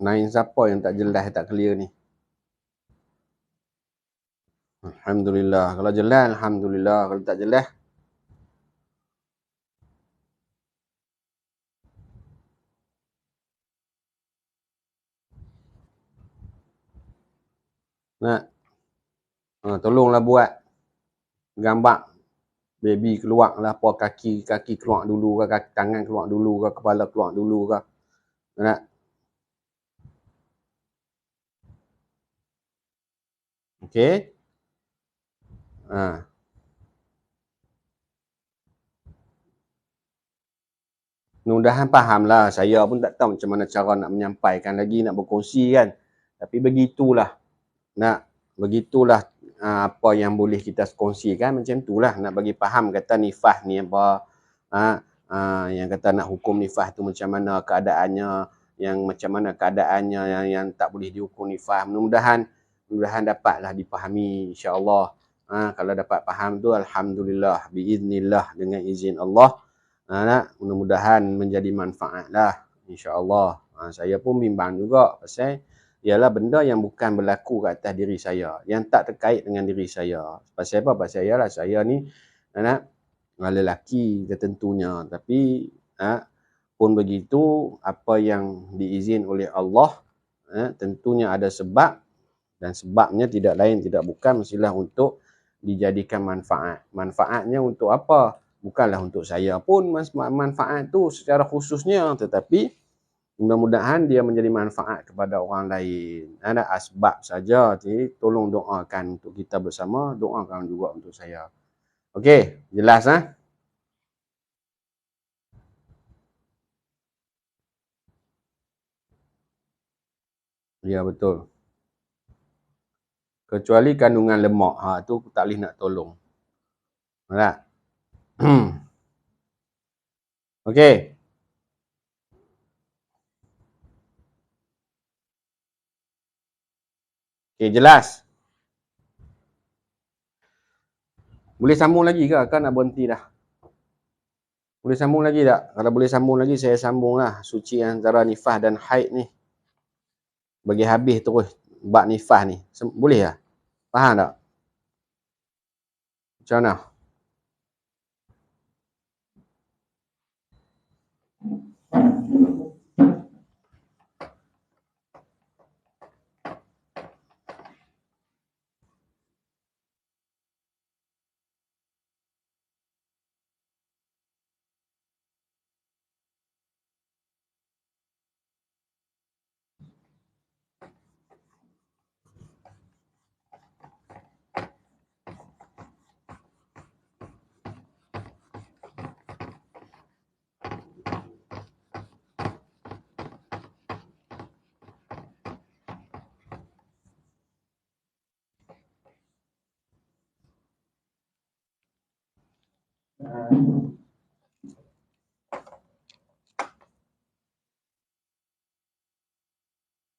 Nain siapa yang tak jelas, tak clear ni? Alhamdulillah. Kalau jelas, Alhamdulillah. Kalau tak jelas, tolonglah buat gambar baby keluar lah, apa kaki keluar dulu ke, tangan keluar dulu ke, kepala keluar dulu ke. Okey. Mudah-mudahan fahamlah. Saya pun tak tahu macam mana cara nak menyampaikan lagi, nak berkongsi kan. Tapi begitulah. Begitulah apa yang boleh kita kongsikan, macam itulah. Nak bagi faham kata nifas ni apa. Yang kata nak hukum nifas tu macam mana keadaannya, yang macam mana keadaannya yang tak boleh dihukum nifas. Mudah-mudahan dapatlah dipahami, insya-Allah. Kalau dapat faham tu alhamdulillah, biiznillah, dengan izin Allah. Mudah-mudahan menjadi manfaat lah, insya-Allah. Saya pun bimbang juga pasal ialah benda yang bukan berlaku ke atas diri saya, yang tak terkait dengan diri saya. Pasal apa? Pasal ialah saya ni lelaki tentunya, tapi pun begitu, apa yang diizin oleh Allah tentunya ada sebab, dan sebabnya tidak lain tidak bukan mestilah untuk dijadikan manfaat. Manfaatnya untuk apa? Bukanlah untuk saya pun manfaat tu secara khususnya, tetapi mudah-mudahan dia menjadi manfaat kepada orang lain. Ada asbab saja. Jadi tolong doakan untuk kita bersama, doakan juga untuk saya. Okey, jelas Ya, betul. Kecuali kandungan lemak, tu tak boleh nak tolong. Tak? Okey. Okey, jelas. Boleh sambung lagi ke? Kan nak berhenti dah. Boleh sambung lagi tak? Kalau boleh sambung lagi, saya sambung lah. Suci antara nifas dan haid ni. Bagi habis terus bab nifas ni. Boleh tak? Faham tak? Macam mana?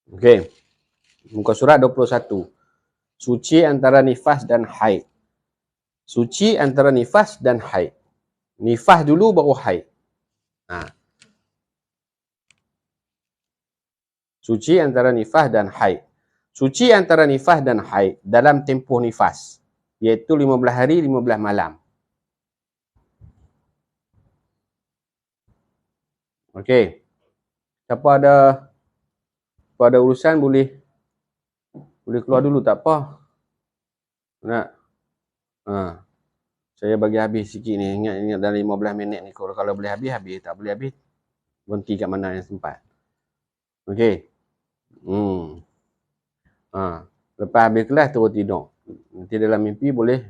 Okey. Muka surat 21. Suci antara nifas dan haid. Suci antara nifas dan haid. Nifas dulu baru haid. Suci antara nifas dan haid. Suci antara nifas dan haid dalam tempoh nifas, iaitu 15 hari 15 malam. Okey. Siapa ada urusan boleh keluar dulu, tak apa. Nak. Saya bagi habis sikit ni. Ingat dalam 15 minit ni. Kalau boleh habis. Tak boleh habis, berhenti kat mana yang sempat. Okey. Lepas habis kelas terus tidur. Nanti dalam mimpi boleh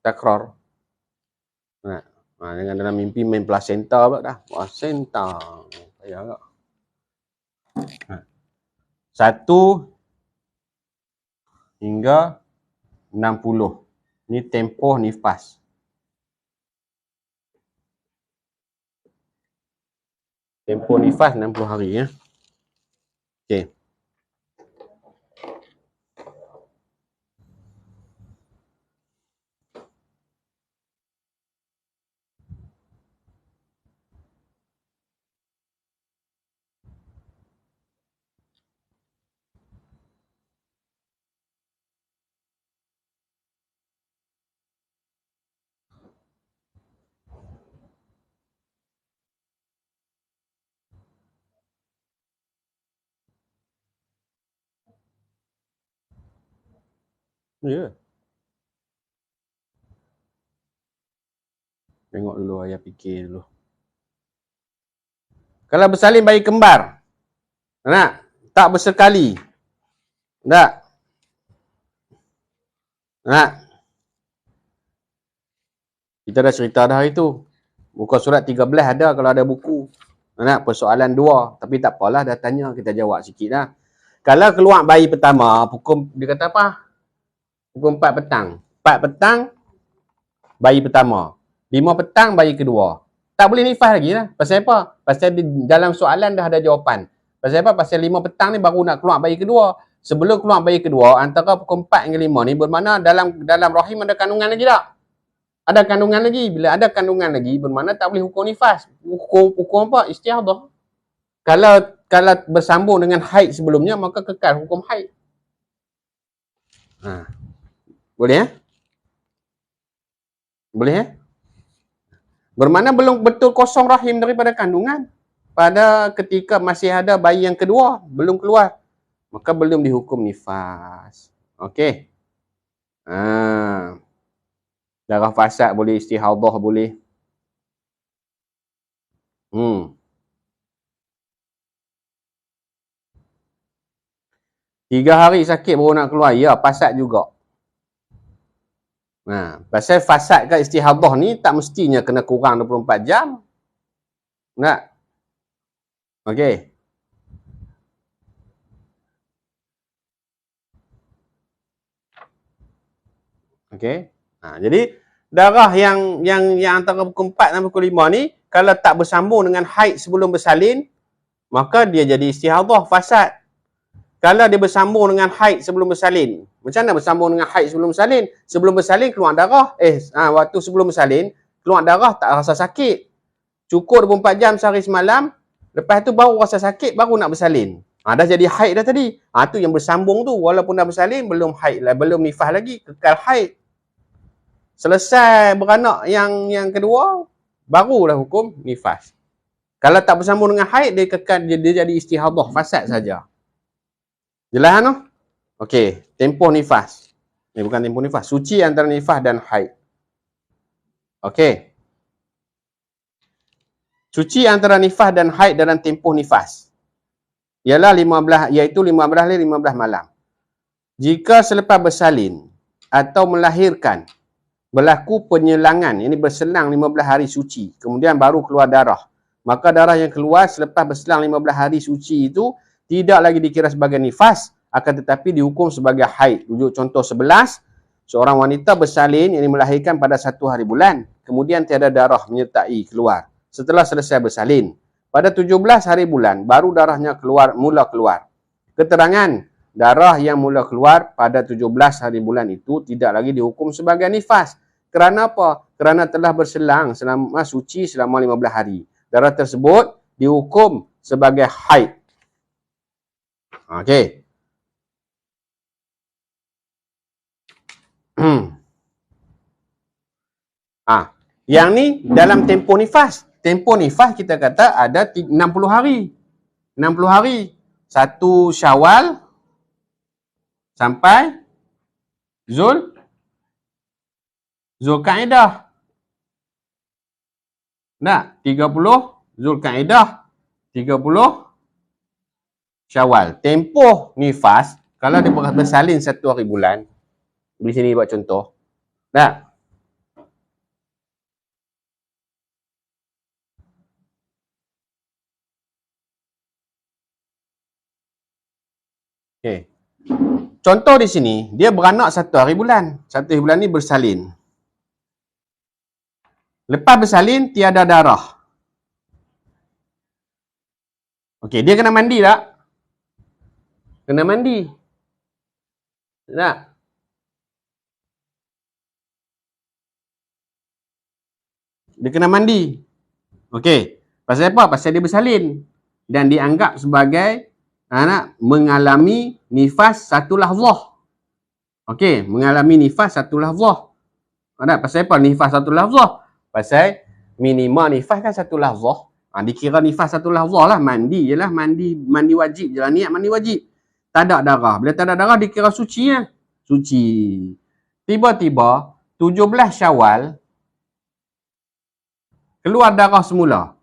takror. Dengan dalam mimpi main placenta pula dah. Placenta. Payah tak? 1 hingga 60. Ni tempoh nifas. Tempoh nifas 60 hari ya. Okey. Ya. Tengok dulu, ayah fikir dulu. Kalau bersalin bayi kembar, nak? Tak bersekali. Tak? Nak? Kita dah cerita dah itu. Muka surat 13 ada kalau ada buku. Nak? Persoalan 2. Tapi tak apalah, dah tanya. Kita jawab sikit dah. Kalau keluar bayi pertama, pukul, dia kata apa? Pukul 4 petang. 4 petang, bayi pertama. 5 petang, bayi kedua. Tak boleh nifas lagi lah. Pasal apa? Pasal dalam soalan dah ada jawapan. Pasal apa? Pasal 5 petang ni baru nak keluar bayi kedua. Sebelum keluar bayi kedua, antara pukul 4 hingga 5 ni bermakna dalam rahim ada kandungan lagi tak? Ada kandungan lagi. Bila ada kandungan lagi, bermakna tak boleh hukum nifas. Hukum apa? Istihadah. Kalau bersambung dengan haid sebelumnya, maka kekal hukum haid. Boleh ya? Boleh ya? Bermakna belum betul kosong rahim daripada kandungan. Pada ketika masih ada bayi yang kedua, belum keluar, maka belum dihukum nifas. Okey. Darah fasad boleh, istihadah boleh. 3 hari sakit baru nak keluar. Ya, fasad juga. Pasal fasad ke istihadah ni tak mestinya kena kurang 24 jam. Tak? Okey. Okey. Jadi darah yang antara pukul 4 dan pukul 5 ni kalau tak bersambung dengan haid sebelum bersalin, maka dia jadi istihadah, fasad. Kalau dia bersambung dengan haid sebelum bersalin, macam mana bersambung dengan haid sebelum bersalin? Sebelum bersalin keluar darah, waktu sebelum bersalin keluar darah tak rasa sakit. Cukup 24 jam sehari semalam, lepas tu baru rasa sakit, baru nak bersalin. Dah jadi haid dah tadi. Tu yang bersambung tu, walaupun dah bersalin belum haid lah, belum nifas lagi, kekal haid. Selesai beranak yang kedua, barulah hukum nifas. Kalau tak bersambung dengan haid, dia kekal, dia jadi istihadah, fasad saja. Jelas tu? Okey, tempoh nifas. Ni bukan tempoh nifas, suci antara nifas dan haid. Okey. Suci antara nifas dan haid dalam tempoh nifas ialah 15 hari 15 malam. Jika selepas bersalin atau melahirkan berlaku penyelangan, ini berselang 15 hari suci, kemudian baru keluar darah, maka darah yang keluar selepas berselang 15 hari suci itu tidak lagi dikira sebagai nifas, akan tetapi dihukum sebagai haid. Rujuk contoh 11, Seorang wanita bersalin yang melahirkan pada 1 hari bulan. Kemudian tiada darah menyertai keluar. Setelah selesai bersalin. Pada 17 hari bulan, baru darahnya mula keluar. Keterangan, darah yang mula keluar pada 17 hari bulan itu tidak lagi dihukum sebagai nifas. Kerana apa? Kerana telah berselang selama suci selama 15 hari. Darah tersebut dihukum sebagai haid. Okey. Yang ni dalam tempoh nifas. Tempoh nifas kita kata ada 60 hari. 60 hari. 1 Syawal sampai Zulkaidah. Nak 30 Zulkaidah, 30 Syawal. Tempoh nifas kalau dia bersalin 1 hari bulan. Di sini buat contoh. Nak. Okey. Contoh di sini, dia beranak 1 hari bulan. 1 hari bulan ni bersalin. Lepas bersalin, tiada darah. Okey, dia kena mandi tak? Kena mandi. Tak? Dia kena mandi. Okey. Pasal apa? Pasal dia bersalin. Dan dianggap sebagai mengalami nifas 1 lahzah. Okey, mengalami nifas 1 lahzah. Pasal apa nifas 1 lahzah? Pasal minima nifas kan 1 lahzah. Dikira nifas 1 lahzah lah. Mandi je lah. Mandi wajib je lah. Niat mandi wajib. Tak ada darah. Bila tak ada darah dikira suci ya. Suci. Tiba-tiba 17 Syawal keluar darah semula.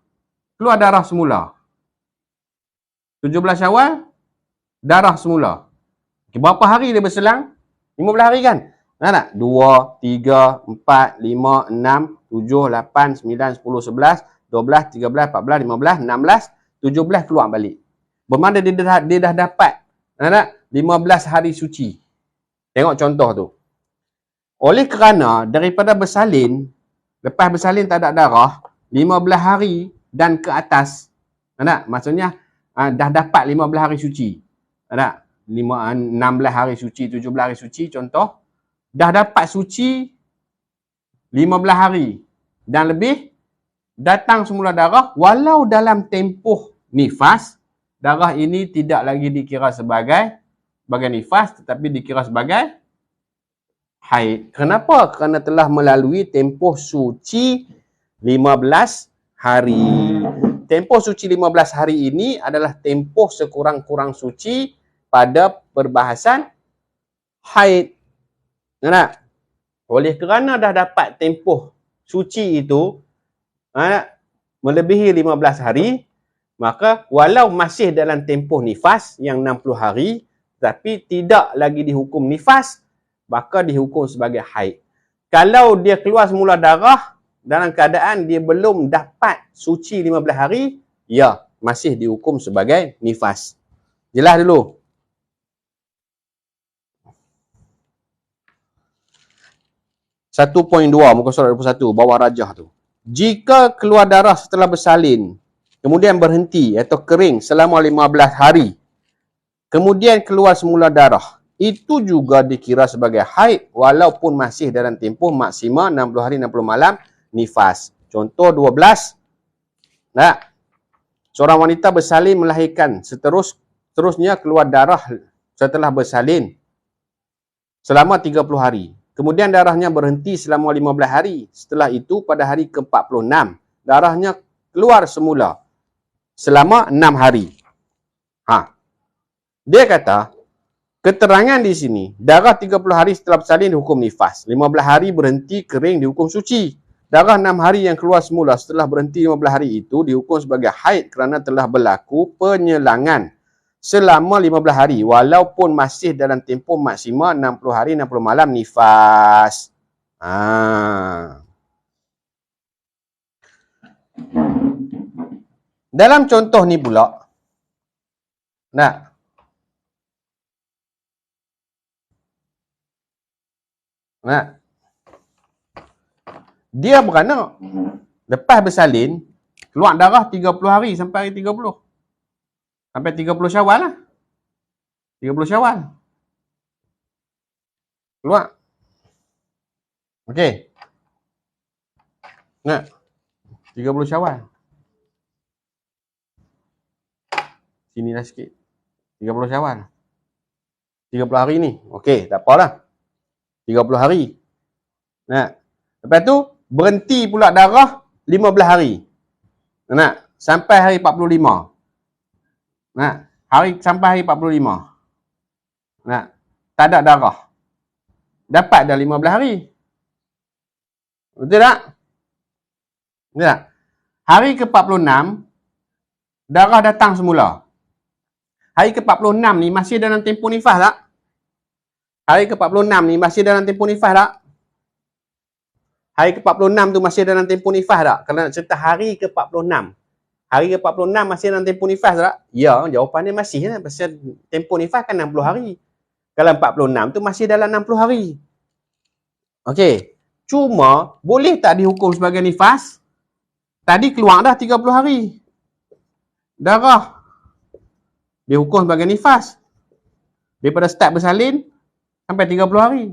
17 Syawal, darah semula. Okay, berapa hari dia berselang? 15 hari kan? Tak? 2, 3, 4, 5, 6, 7, 8, 9, 10, 11, 12, 13, 14, 15, 16, 17 keluar balik. Bermakna dia dah dapat 15 hari suci. Tengok contoh tu. Oleh kerana daripada bersalin, lepas bersalin tak ada darah, 15 hari dan ke atas. Maksudnya dah dapat 15 hari suci. 16 hari suci, 17 hari suci contoh. Dah dapat suci 15 hari dan lebih, datang semula darah, walau dalam tempoh nifas, darah ini tidak lagi dikira sebagai nifas tetapi dikira sebagai haid. Kenapa? Kerana telah melalui tempoh suci 15 hari. Tempoh suci 15 hari ini adalah tempoh sekurang-kurang suci pada perbahasan haid. Tak? Oleh kerana dah dapat tempoh suci itu melebihi 15 hari, maka walau masih dalam tempoh nifas yang 60 hari, tapi tidak lagi dihukum nifas, maka dihukum sebagai haid. Kalau dia keluar semula darah dalam keadaan dia belum dapat suci 15 hari, ya, masih dihukum sebagai nifas. Jelas dulu? .2 muka surat 21 bawah rajah tu. Jika keluar darah setelah bersalin, kemudian berhenti atau kering selama 15 hari, kemudian keluar semula darah, itu juga dikira sebagai haid walaupun masih dalam tempoh maksima 60 hari 60 malam nifas. Contoh 12. Seorang wanita bersalin melahirkan, seterusnya keluar darah setelah bersalin selama 30 hari. Kemudian darahnya berhenti selama 15 hari. Setelah itu pada hari ke-46, darahnya keluar semula selama 6 hari. Dia kata, keterangan di sini, darah 30 hari setelah bersalin dihukum nifas. 15 hari berhenti kering dihukum suci. Darah 6 hari yang keluar semula setelah berhenti 15 hari itu dihukum sebagai haid kerana telah berlaku penyelangan selama 15 hari walaupun masih dalam tempoh maksima 60 hari 60 malam nifas. Dalam contoh ni pula, nak, Nah, dia beranak. Lepas bersalin, keluar darah 30 hari sampai hari 30. Sampai 30 Syawal lah. 30 Syawal. Keluar. Okey. Nah, 30 Syawal. Sinilah sikit. 30 Syawal. 30 hari ni. Okey, tak apalah. 30 hari. Nah, lepas tu berhenti pula darah 15 hari. Nah, sampai hari 45. Nah, sampai hari 45. Nah, tak ada darah. Dapat dah 15 hari. Betul tak? Betul tak? Hari ke-46 darah datang semula. Hari ke-46 ni masih dalam tempoh nifas tak? Hari ke-46 ni masih dalam tempoh nifas tak? Hari ke-46 tu masih dalam tempoh nifas tak? Kerana cerita hari ke-46. Hari ke-46 masih dalam tempoh nifas tak? Ya, jawapannya masih lah. Pasal tempoh nifas kan 60 hari. Kalau 46 tu masih dalam 60 hari. Okey. Cuma, boleh tak dihukum sebagai nifas? Tadi keluar dah 30 hari. Darah. Dihukum sebagai nifas. Daripada start bersalin, sampai 30 hari.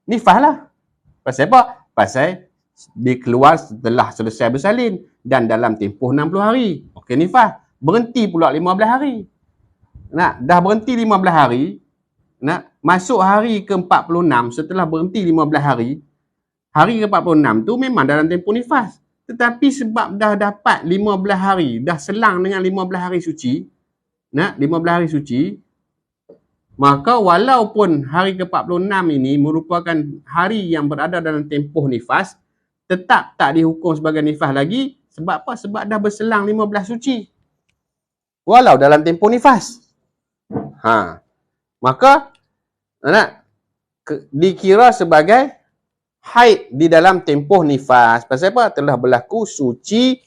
Nifas lah. Pasal apa? Pasal dia keluar setelah selesai bersalin. Dan dalam tempoh 60 hari. Okey, nifas. Berhenti pula 15 hari. Nah, dah berhenti 15 hari. Nah, masuk hari ke-46 setelah berhenti 15 hari. Hari ke-46 tu memang dalam tempoh nifas. Tetapi sebab dah dapat 15 hari, dah selang dengan 15 hari suci. Nah, 15 hari suci. Maka walaupun hari ke-46 ini merupakan hari yang berada dalam tempoh nifas, tetap tak dihukum sebagai nifas lagi. Sebab apa? Sebab dah berselang 15 suci. Walau dalam tempoh nifas. Maka dikira sebagai haid di dalam tempoh nifas. Pasal apa? Telah berlaku suci,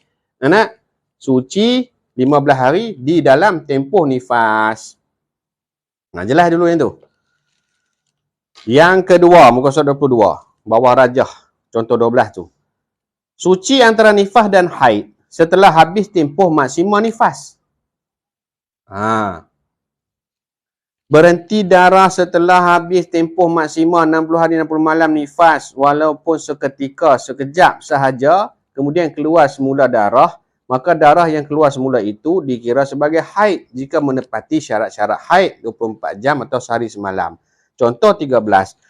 suci 15 hari di dalam tempoh nifas. Nah, jelas dulu yang tu. Yang kedua, muka surat 22, bawah rajah, contoh 12 tu. Suci antara nifas dan haid setelah habis tempoh maksima nifas. Berhenti darah setelah habis tempoh maksima 60 hari 60 malam nifas walaupun seketika, sekejap sahaja, kemudian keluar semula darah, maka darah yang keluar semula itu dikira sebagai haid jika menepati syarat-syarat haid 24 jam atau sehari semalam. Contoh 13.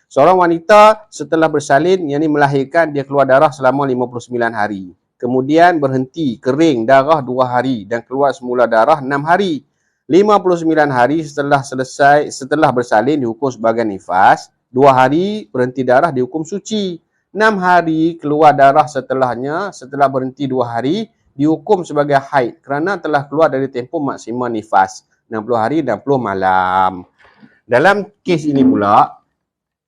Seorang wanita setelah bersalin, yang ini melahirkan, dia keluar darah selama 59 hari. Kemudian berhenti, kering, darah 2 hari dan keluar semula darah 6 hari. 59 hari setelah bersalin dihukum sebagai nifas, 2 hari berhenti darah dihukum suci, 6 hari keluar darah setelahnya, setelah berhenti 2 hari dihukum sebagai haid kerana telah keluar dari tempoh maksima nifas, 60 hari 60 malam. Dalam kes ini pula,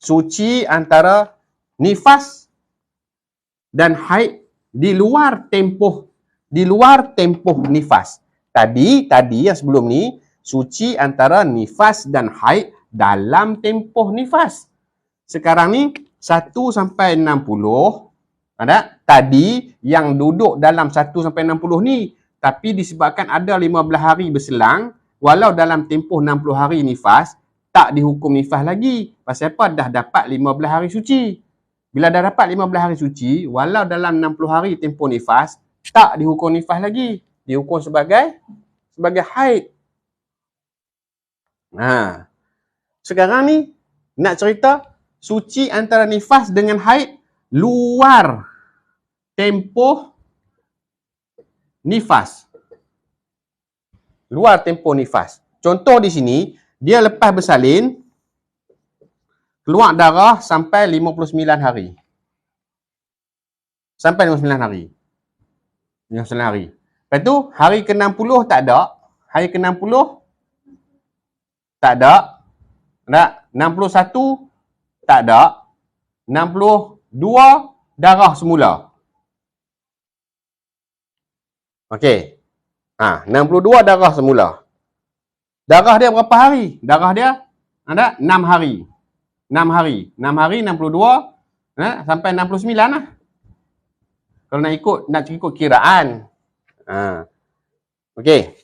suci antara nifas dan haid di luar tempoh nifas. Tadi yang sebelum ni, suci antara nifas dan haid dalam tempoh nifas. Sekarang ni, 1 sampai 60. Ada? Tadi yang duduk dalam 1 sampai 60 ni. Tapi disebabkan ada 15 hari berselang, walau dalam tempoh 60 hari nifas, tak dihukum nifas lagi. Pasal apa? Dah dapat 15 hari suci. Bila dah dapat 15 hari suci, walau dalam 60 hari tempoh nifas, tak dihukum nifas lagi. Dihukum sebagai haid. Sekarang ni nak cerita suci antara nifas dengan haid luar tempoh nifas. Luar tempoh nifas. Contoh di sini, dia lepas bersalin keluar darah sampai 59 hari. Sampai 59 hari. 59 hari. Lepas tu, hari ke-60 tak ada. Hari ke-60 tak ada. 61 tak ada. 62 darah semula. Okey. 62 darah semula. Darah dia berapa hari? Darah dia ada 6 hari. 6 hari. 6 hari 62 sampai 69 lah. Kalau nak ikut kiraan. Okey.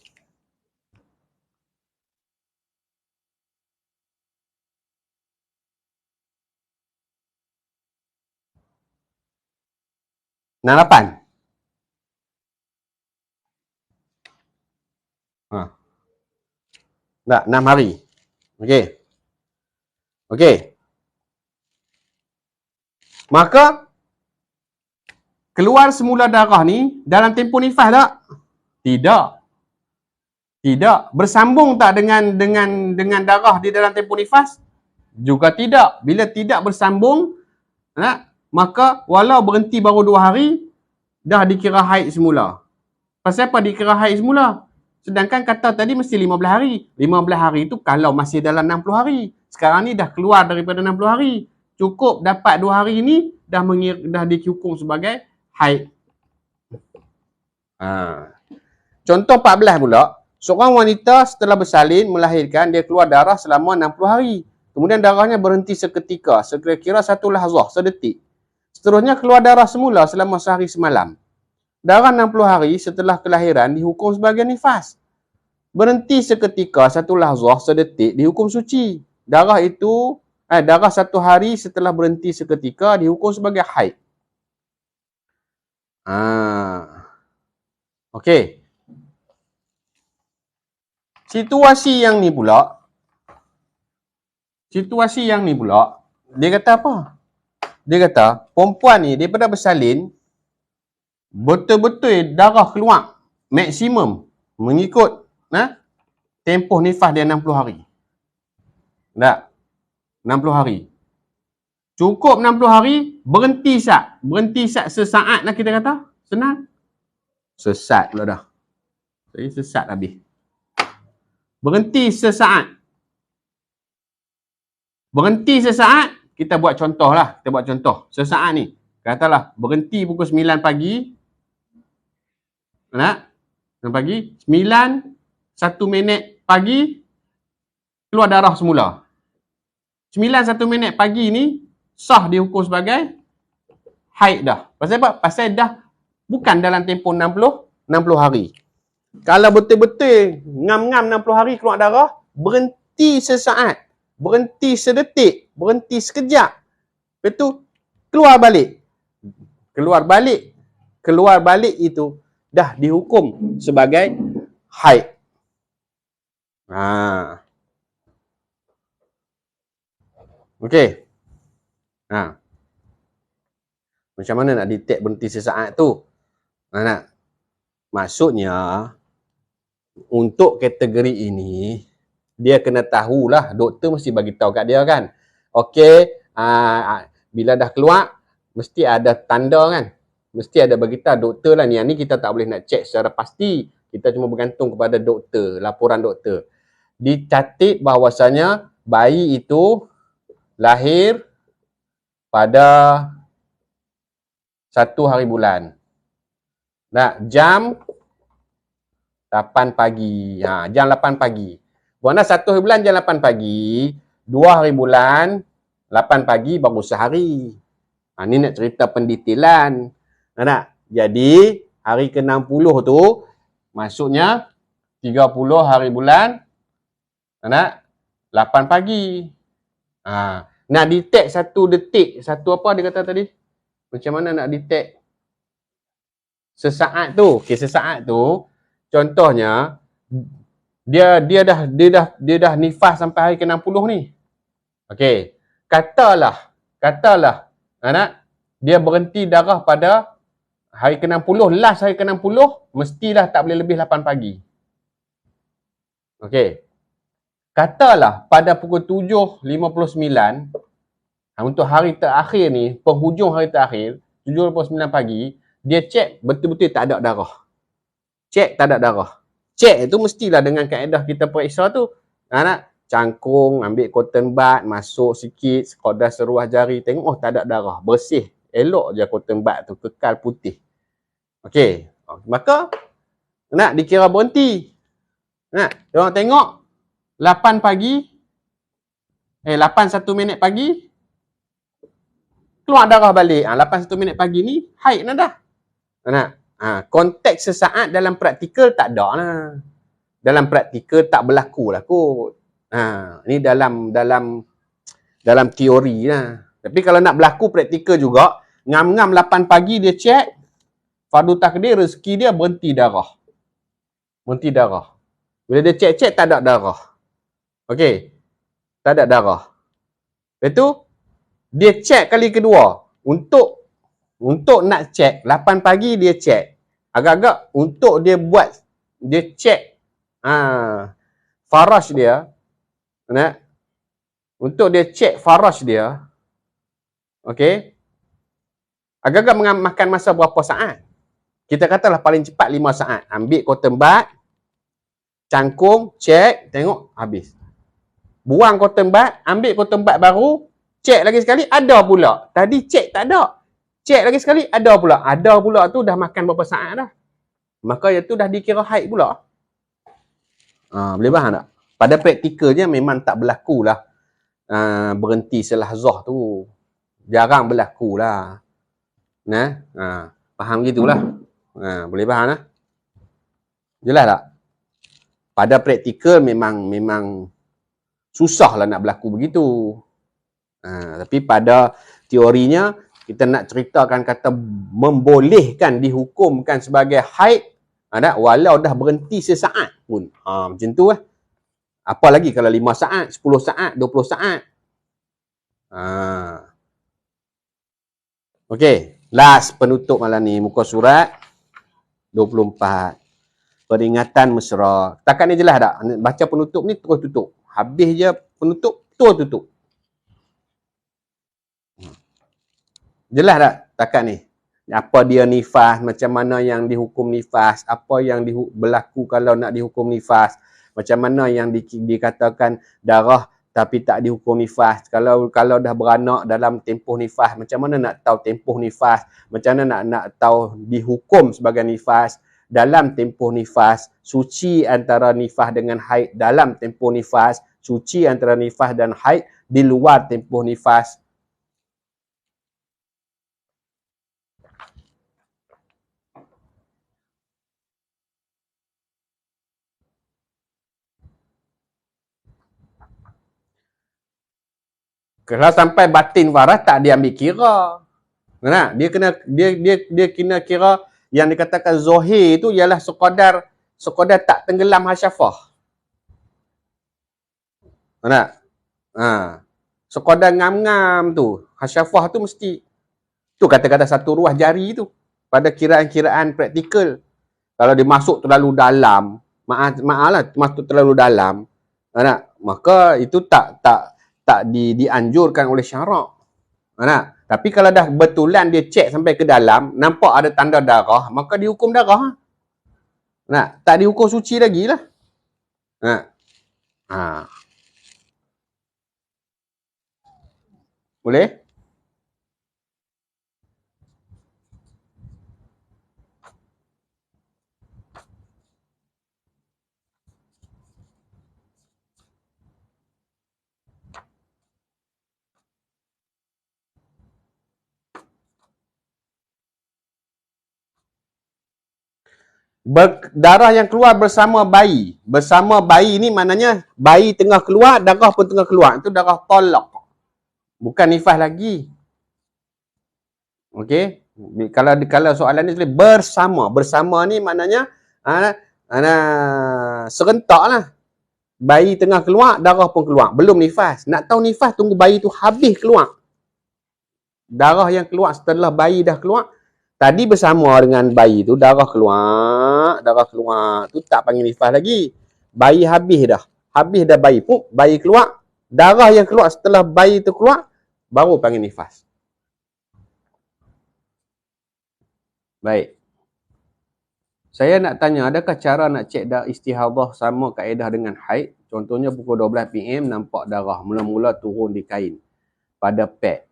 Enam 8. Tak, 6 hari. Okey. Okey. Maka keluar semula darah ni dalam tempoh nifas tak? Tidak. Tidak. Bersambung tak dengan darah di dalam tempoh nifas? Juga tidak. Bila tidak bersambung, maka walau berhenti baru 2 hari, dah dikira haid semula. Pasal apa dikira haid semula? Sedangkan kata tadi mesti 15 hari. 15 hari tu kalau masih dalam 60 hari. Sekarang ni dah keluar daripada 60 hari. Cukup dapat 2 hari ni dah dihukum sebagai haid. Contoh 14 pula. Seorang wanita setelah bersalin melahirkan, dia keluar darah selama 60 hari. Kemudian darahnya berhenti seketika, sekira-kira 1 lahzah, sedetik. Seterusnya keluar darah semula selama sehari semalam. Darah 60 hari setelah kelahiran dihukum sebagai nifas. Berhenti seketika 1 lahzah, sedetik, dihukum suci. Darah 1 hari setelah berhenti seketika dihukum sebagai haid. Okey. Situasi yang ni pula, dia kata apa? Dia kata, perempuan ni daripada bersalin, betul-betul darah keluar maksimum mengikut tempoh nifas dia 60 hari. Tak? 60 hari. Cukup 60 hari, berhenti sat. Berhenti sat sesaat lah kita kata. Senang. Sesat pula dah. Saya sesat habis. Berhenti sesaat. Berhenti sesaat, kita buat contoh lah. Kita buat contoh. Sesaat ni. Katalah, berhenti pukul 9 pagi. 9 pagi. 1 minit pagi, keluar darah semula. 1 minit pagi ni, sah dihukum sebagai haid dah. Pasal apa? Pasal dah bukan dalam tempoh 60 hari. Kalau betul-betul ngam-ngam 60 hari keluar darah, berhenti sesaat, berhenti sedetik, berhenti sekejap. Lepas tu, keluar balik. Keluar balik itu dah dihukum sebagai haid. Okey. Macam mana nak detect berhenti sesaat tu? Maksudnya, untuk kategori ini, dia kena tahulah, doktor mesti bagi tahu kat dia kan. Okey, bila dah keluar, mesti ada tanda kan. Mesti ada bagi tahu doktor lah. Yang ni kita tak boleh nak check secara pasti. Kita cuma bergantung kepada doktor, laporan doktor. Dicatat bahawasanya bayi itu lahir pada 1 hari bulan. Jam 8 pagi. Jam 8 pagi. Buana 1 hari bulan jam 8 pagi. 2 hari bulan 8 pagi baru sehari. Ni nak cerita pendetailan. Jadi hari ke-60 tu maksudnya 30 hari bulan 8 pagi. Nak detect 1 detik, satu apa dia kata tadi? Macam mana nak detect sesaat tu? Okey, sesaat tu contohnya dia dah nifas sampai hari ke-60 ni. Okey. Katalah dia berhenti darah pada hari ke-60, last hari ke-60 mestilah tak boleh lebih 8 pagi. Okey. Katalah pada pukul 7.59 untuk hari terakhir ni, penghujung hari terakhir 7.59 pagi, dia cek betul-betul tak ada darah. Cek tak ada darah. Cek itu mestilah dengan kaedah kita periksa tu, cangkung, ambil cotton bud, masuk sikit, sekadar seruah jari, tengok tak ada darah, bersih. Elok je cotton bud tu, kekal putih. Okey. Maka nak dikira berhenti. Diorang tengok 8 pagi 8:01 minit pagi, keluar darah balik. 8:01 minit pagi ni, haid dah. Nak? Konteks sesaat dalam praktikal tak ada lah. Dalam praktikal tak berlaku lah kot. Ni dalam teori lah. Tapi kalau nak berlaku praktikal juga, ngam-ngam 8 pagi dia cek, fardu takdir rezeki dia berhenti darah. Berhenti darah. Bila dia cek-cek tak ada darah. Okey. Tak ada darah. Lepas tu, dia cek kali kedua. Untuk nak cek, 8 pagi dia cek. Agak-agak untuk dia buat, dia cek faraj dia. Untuk dia cek faraj dia. Okey. Agak-agak makan masa berapa saat? Kita katalah paling cepat 5 saat. Ambil cotton bud, cangkung, cek, tengok, habis. Buang cotton bud, ambil cotton bud baru, cek lagi sekali, ada pula. Tadi cek tak ada. Cek lagi sekali, ada pula. Ada pula tu dah makan berapa saat dah. Maka itu dah dikira haid pula. Boleh faham tak? Pada praktikalnya memang tak berlaku lah. Berhenti selahzah tu. Jarang berlaku lah. Faham gitulah. Boleh faham lah. Jelas tak? Pada praktikal memang susah lah nak berlaku begitu. Tapi pada teorinya, kita nak ceritakan kata membolehkan dihukumkan sebagai haid, walau dah berhenti sesaat pun. Macam tu lah. Apa lagi kalau 5 saat, 10 saat, 20 saat. Okey, last penutup malam ni, muka surat 24. Peringatan mesra. Takat ni jelas tak? Baca penutup ni terus tutup. Habis je penutup, terus tutup. Jelas tak takat ni? Apa dia nifas, macam mana yang dihukum nifas, apa yang berlaku kalau nak dihukum nifas, macam mana yang dikatakan darah tapi tak dihukum nifas. Kalau dah beranak dalam tempoh nifas, macam mana nak tahu tempoh nifas, macam mana nak tahu dihukum sebagai nifas dalam tempoh nifas, suci antara nifas dengan haid dalam tempoh nifas, suci antara nifas dan haid di luar tempoh nifas. Kalau sampai batin waras tak diambil kira. Nah, dia kena kira yang dikatakan zohir itu ialah sekadar tak tenggelam hasyafah. Nah. Sekadar ngam-ngam tu. Hasyafah tu mesti tu kata-kata satu ruas jari tu pada kiraan-kiraan praktikal. Kalau dia masuk terlalu dalam, maaflah masuk terlalu dalam, maka itu tak dianjurkan oleh syarak. Tapi kalau dah betulan dia cek sampai ke dalam, nampak ada tanda darah, maka dihukum darah. Tak dihukum suci lagi lah. Boleh? Darah yang keluar bersama bayi. Bersama bayi ni maknanya bayi tengah keluar, darah pun tengah keluar. Itu darah talak. Bukan nifas lagi. Okey? Kalau soalan ni bersama. Bersama ni maknanya serentak lah. Bayi tengah keluar, darah pun keluar. Belum nifas. Nak tahu nifas, tunggu bayi tu habis keluar. Darah yang keluar setelah bayi dah keluar, tadi bersama dengan bayi tu, darah keluar. Tu tak panggil nifas lagi. Bayi habis dah. Habis dah bayi pun, bayi keluar. Darah yang keluar setelah bayi tu keluar, baru panggil nifas. Baik. Saya nak tanya, adakah cara nak cek dah istihadah sama kaedah dengan haid? Contohnya pukul 12 PM nampak darah. Mula-mula turun di kain. Pada pad.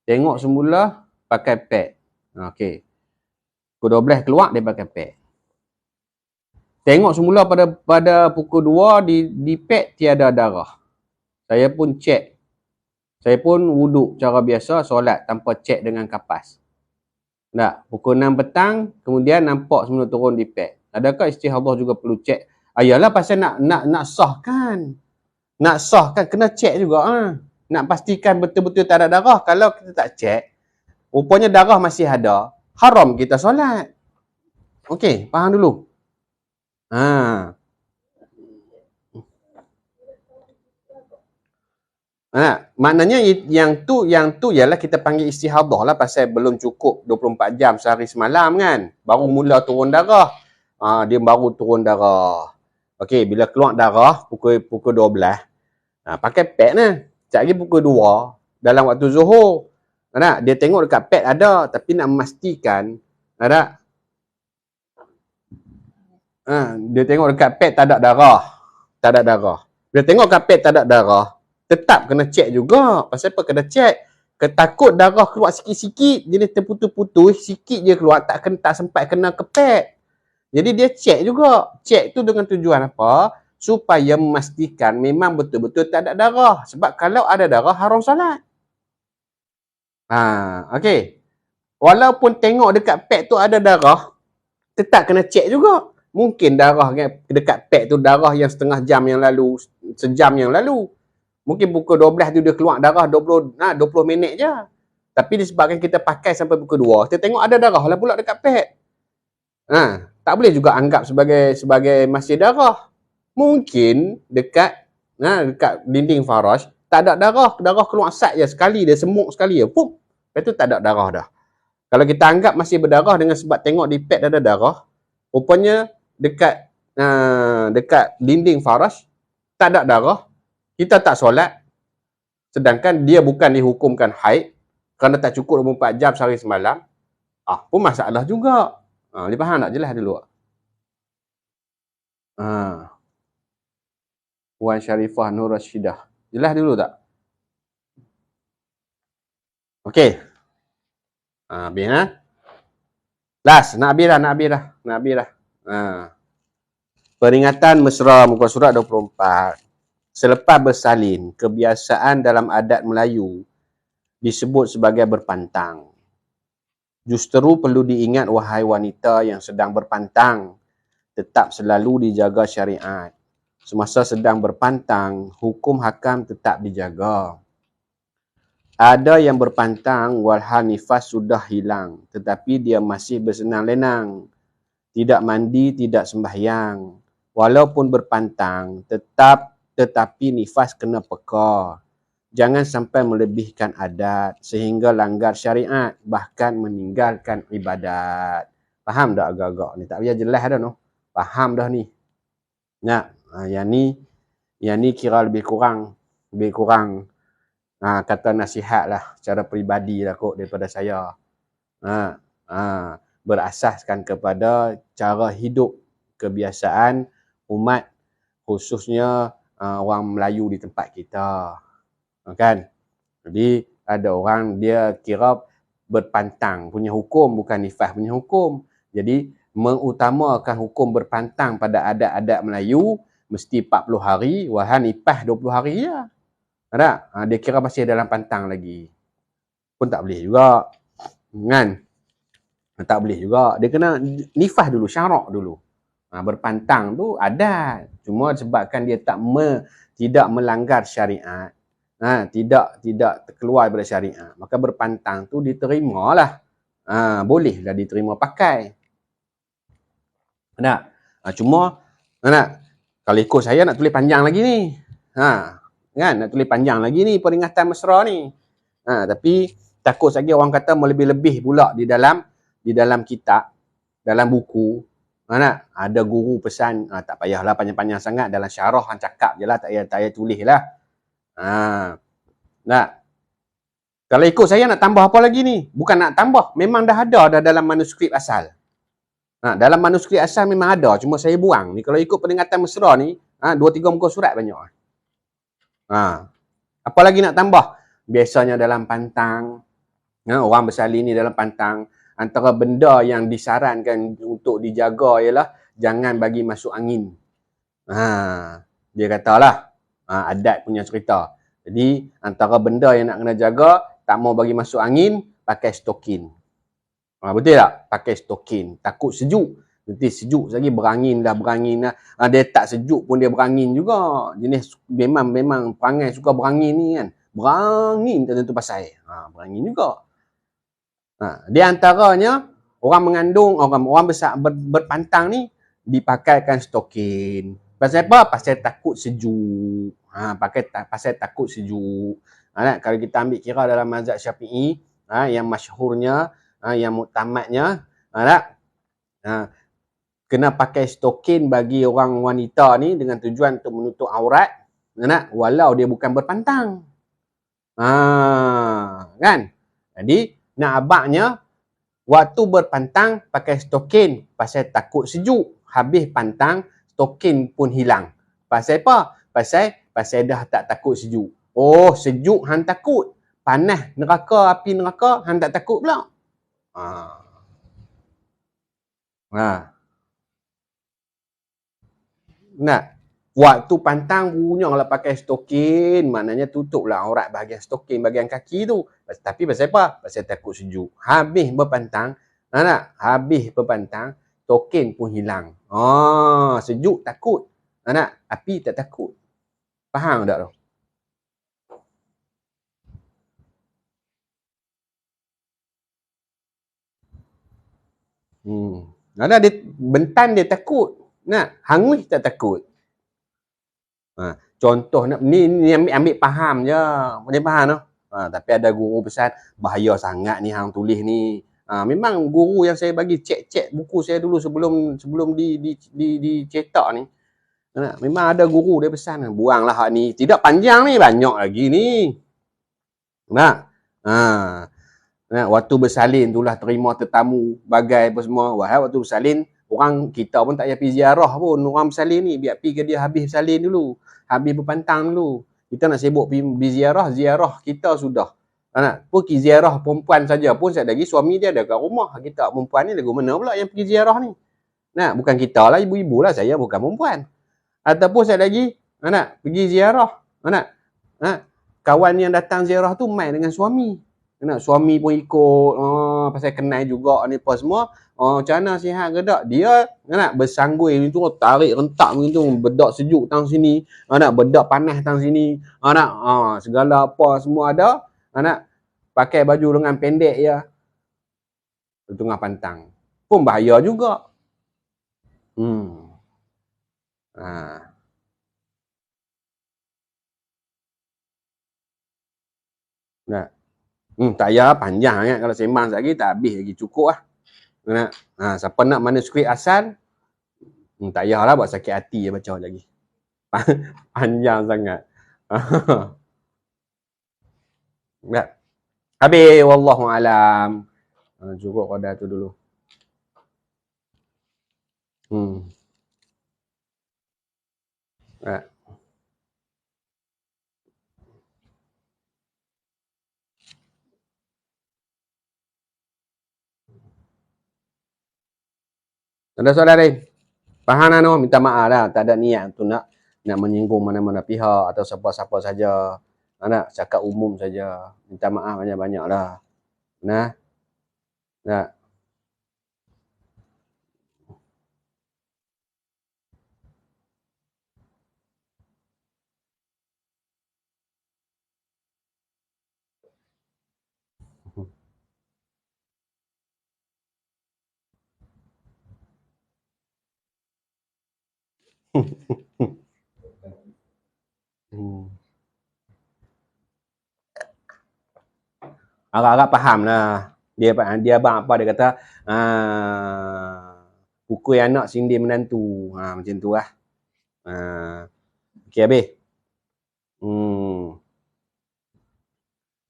Tengok semula pakai pad. Okey. Pukul 12 keluar, dia pakai pad. Tengok semula pada pukul 2 di pad tiada darah. Saya pun cek Saya pun wuduk cara biasa, solat tanpa cek dengan kapas. Tak, pukul 6 petang, kemudian nampak semua turun di pad. Adakah istihadah juga perlu cek? Ayalah pasal nak sahkan. Nak sahkan kena cek juga. Nak pastikan betul-betul tak ada darah. Kalau kita tak cek, rupanya darah masih ada, haram kita solat. Okey, faham dulu. Maknanya yang tu ialah kita panggil istihadah lah, pasal belum cukup 24 jam sehari semalam kan. Baru mula turun darah. Dia baru turun darah. Okey, bila keluar darah pukul 12, pakai pad lah. Sekejap lagi pukul 2 dalam waktu Zuhur. Dia tengok dekat pad ada, tapi nak memastikan dia tengok dekat pad tak ada darah. Tak ada darah. Bila tengok dekat pad tak ada darah, tetap kena cek juga. Pasal apa kena cek? Ketakut darah keluar sikit-sikit, jadi terputus-putus, sikit je keluar, tak sempat kena ke pad. Jadi dia cek juga. Cek tu dengan tujuan apa? Supaya memastikan memang betul-betul tak ada darah. Sebab kalau ada darah, haram solat. Okey. Walaupun tengok dekat pad tu ada darah, tetap kena cek juga. Mungkin darah dekat pad tu darah yang setengah jam yang lalu, sejam yang lalu. Mungkin pukul 12 tu dia keluar darah 20 minit je. Tapi disebabkan kita pakai sampai pukul 2, kita tengok ada darah lah pula dekat pad. Tak boleh juga anggap sebagai masih darah. Mungkin dekat dinding faraj tak ada darah keluar sat je sekali, dia semuk sekali je. Pup. Lepas tu tak ada darah dah. Kalau kita anggap masih berdarah dengan sebab tengok di pad ada darah, rupanya dekat dinding faraj tak ada darah, kita tak solat, sedangkan dia bukan dihukumkan haid kerana tak cukup 24 jam sehari semalam, pun masalah juga. Dia faham tak? Jelas dulu. Puan Syarifah Nur Rashidah. Jelas dulu tak? Okey. Habis last, nak habis dah. Peringatan mesra muka surat 24. Selepas bersalin, kebiasaan dalam adat Melayu disebut sebagai berpantang. Justeru perlu diingat wahai wanita yang sedang berpantang, tetap selalu dijaga syariat. Semasa sedang berpantang, hukum hakam tetap dijaga. Ada yang berpantang walhal nifas sudah hilang, tetapi dia masih bersenang lenang. Tidak mandi, tidak sembahyang. Walaupun berpantang, tetapi nifas kena peka. Jangan sampai melebihkan adat sehingga langgar syariat, bahkan meninggalkan ibadat. Faham tak agak-agak ni? Tak payah jelas dah no. Faham dah ni. Yang ni kira lebih kurang kata nasihat lah secara peribadi lah kot daripada saya. Berasaskan kepada cara hidup kebiasaan umat, khususnya orang Melayu di tempat kita. Kan? Jadi ada orang dia kira berpantang punya hukum bukan nifas punya hukum. Jadi mengutamakan hukum berpantang pada adat-adat Melayu mesti 40 hari, wahai nifas 20 hari je. Ada? Dia kira masih dalam pantang lagi. Pun tak boleh juga. Kan? Tak boleh juga. Dia kena nifas dulu, syarak dulu. Berpantang tu adat. Cuma sebabkan dia tidak melanggar syariat. Tidak terkeluar daripada syariat. Maka berpantang tu diterimalah. Bolehlah diterima pakai. Cuma kalau ikut saya nak tulis panjang lagi ni. Kan? Nak tulis panjang lagi ni peringatan mesra ni. Tapi takut lagi orang kata melebih-lebih pula di dalam kitab, dalam buku. Ada guru pesan, tak payahlah panjang-panjang sangat, dalam syarah han cakap je lah, tak payah tulis lah. Kalau ikut saya nak tambah apa lagi ni? Bukan nak tambah, memang dah ada dalam manuskrip asal. Dalam manuskrip asal memang ada, cuma saya buang. Ni kalau ikut peringatan mesra ni, 2-3 muka surat banyak. Apa lagi nak tambah? Biasanya dalam pantang, orang bersalin ni dalam pantang, antara benda yang disarankan untuk dijaga ialah jangan bagi masuk angin. Dia katalah, adat punya cerita. Jadi antara benda yang nak kena jaga, tak mau bagi masuk angin, pakai stokin. Betul tak? Pakai stokin. Takut sejuk. Nanti sejuk lagi berangin dah. Dia tak sejuk pun dia berangin juga. Jenis memang perangai suka berangin ni kan. Berangin tak tentu pasal. Berangin juga. Dia antaranya orang mengandung, orang besar berpantang ni dipakaikan stokin. Pasal apa? Pasal takut sejuk. Pasal takut sejuk. Kalau kita ambil kira dalam mazhab Syafi'i, yang masyhurnya, yang muktamadnya, kena pakai stokin bagi orang wanita ni dengan tujuan untuk menutup aurat, walau dia bukan berpantang. Kan? Jadi nak abaknya waktu berpantang pakai stokin pasal takut sejuk. Habis pantang, stokin pun hilang. Pasal apa? Pasal dah tak takut sejuk. Oh, sejuk hang takut. Panas neraka, api neraka hang tak takut pula. Nak waktu pantang punyaklah pakai stokin, maknanya tutuplah aurat bahagian stokin, bahagian kaki tu. Tapi pasal apa? Pasal takut sejuk. Habis berpantang, habis berpantang, stokin pun hilang. Sejuk takut. Api tak takut. Faham tak tu? Dia bentan dia takut. Hangus tak takut. Contoh ni ambil faham je. Boleh faham tu? Tapi ada guru pesan bahaya sangat ni hang tulis ni. Memang guru yang saya bagi cek buku saya dulu sebelum dicetak ni. Memang ada guru dia pesan buanglah hak ni. Tidak panjang ni, banyak lagi ni. Waktu bersalin itulah terima tetamu bagai apa semua. Waktu bersalin orang kita pun tak payah pergi ziarah pun orang bersalin ni, biar pergi ke dia habis bersalin dulu, habis berpantang dulu. Kita nak sibuk pergi ziarah kita sudah. Pergi ziarah perempuan saja pun sekali lagi suami dia ada kat rumah. Kita perempuan ni lagu mana pula yang pergi ziarah ni? Bukan kita lah, ibu-ibu lah, saya bukan perempuan. Ataupun sekali lagi pergi ziarah. Kawan yang datang ziarah tu main dengan suami. Suami pun ikut, pasal kenal juga ni apa semua. Macam mana sihat ke tak? Dia bersanggui tu, tarik rentak begitu, bedak sejuk tang sini, bedak panas tang sini, segala apa semua ada. Pakai baju lengan pendek ya. Tengah pantang. Pun bahaya juga. Tak payah panjang kan. Kalau sembang lagi tak habis lagi, cukup lah. Siapa nak manuskrip asal, tak payahlah buat sakit hati baca lagi. Panjang sangat. Habis, wallahualam. Cukup pada tu dulu. Ada soalan lain? Faham lah, minta maaf lah. Tak ada niat untuk nak menyinggung mana-mana pihak atau siapa-siapa saja. Cakap umum saja. Minta maaf banyak-banyak lah. Agak-agak faham lah. Dia abang apa dia kata, pukul anak sindir menantu. Macam tu lah. Okey, habis.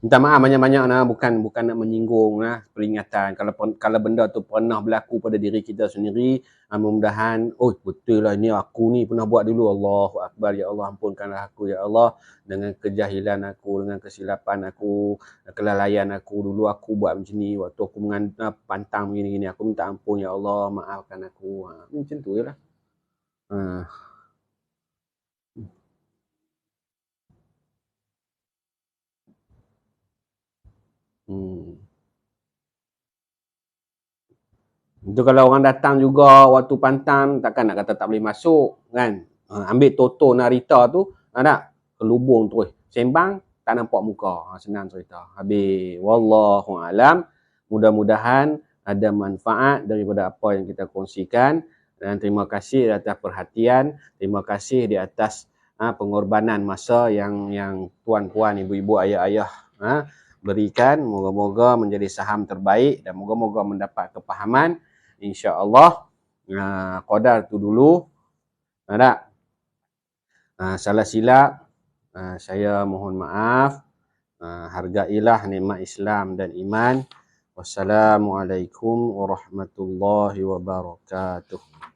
Minta maaf banyak-banyak lah. Bukan nak menyinggung lah. Peringatan. Kalau benda tu pernah berlaku pada diri kita sendiri, mudah-mudahan, betul lah ni aku ni pernah buat dulu. Allahu Akbar, ya Allah ampunkanlah aku, ya Allah, dengan kejahilan aku, dengan kesilapan aku, kelalaian aku. Dulu aku buat macam ni, waktu aku pantang begini-gini, aku minta ampun, ya Allah, maafkan aku. Macam tu je lah. Itu kalau orang datang juga waktu pantang, takkan nak kata tak boleh masuk, kan? Ambil Toto Narita tu, ada ke lubung terus. Sembang, tak nampak muka. Senang cerita. Habis, wallahu alam. Mudah-mudahan ada manfaat daripada apa yang kita kongsikan. Dan terima kasih atas perhatian. Terima kasih di atas pengorbanan masa yang tuan-puan, ibu-ibu, ayah-ayah berikan. Moga-moga menjadi saham terbaik dan moga-moga mendapat kepahaman. InsyaAllah. Qadar tu dulu. Ada salah silap, saya mohon maaf. Hargailah nikmat Islam dan iman. Wassalamualaikum warahmatullahi wabarakatuh.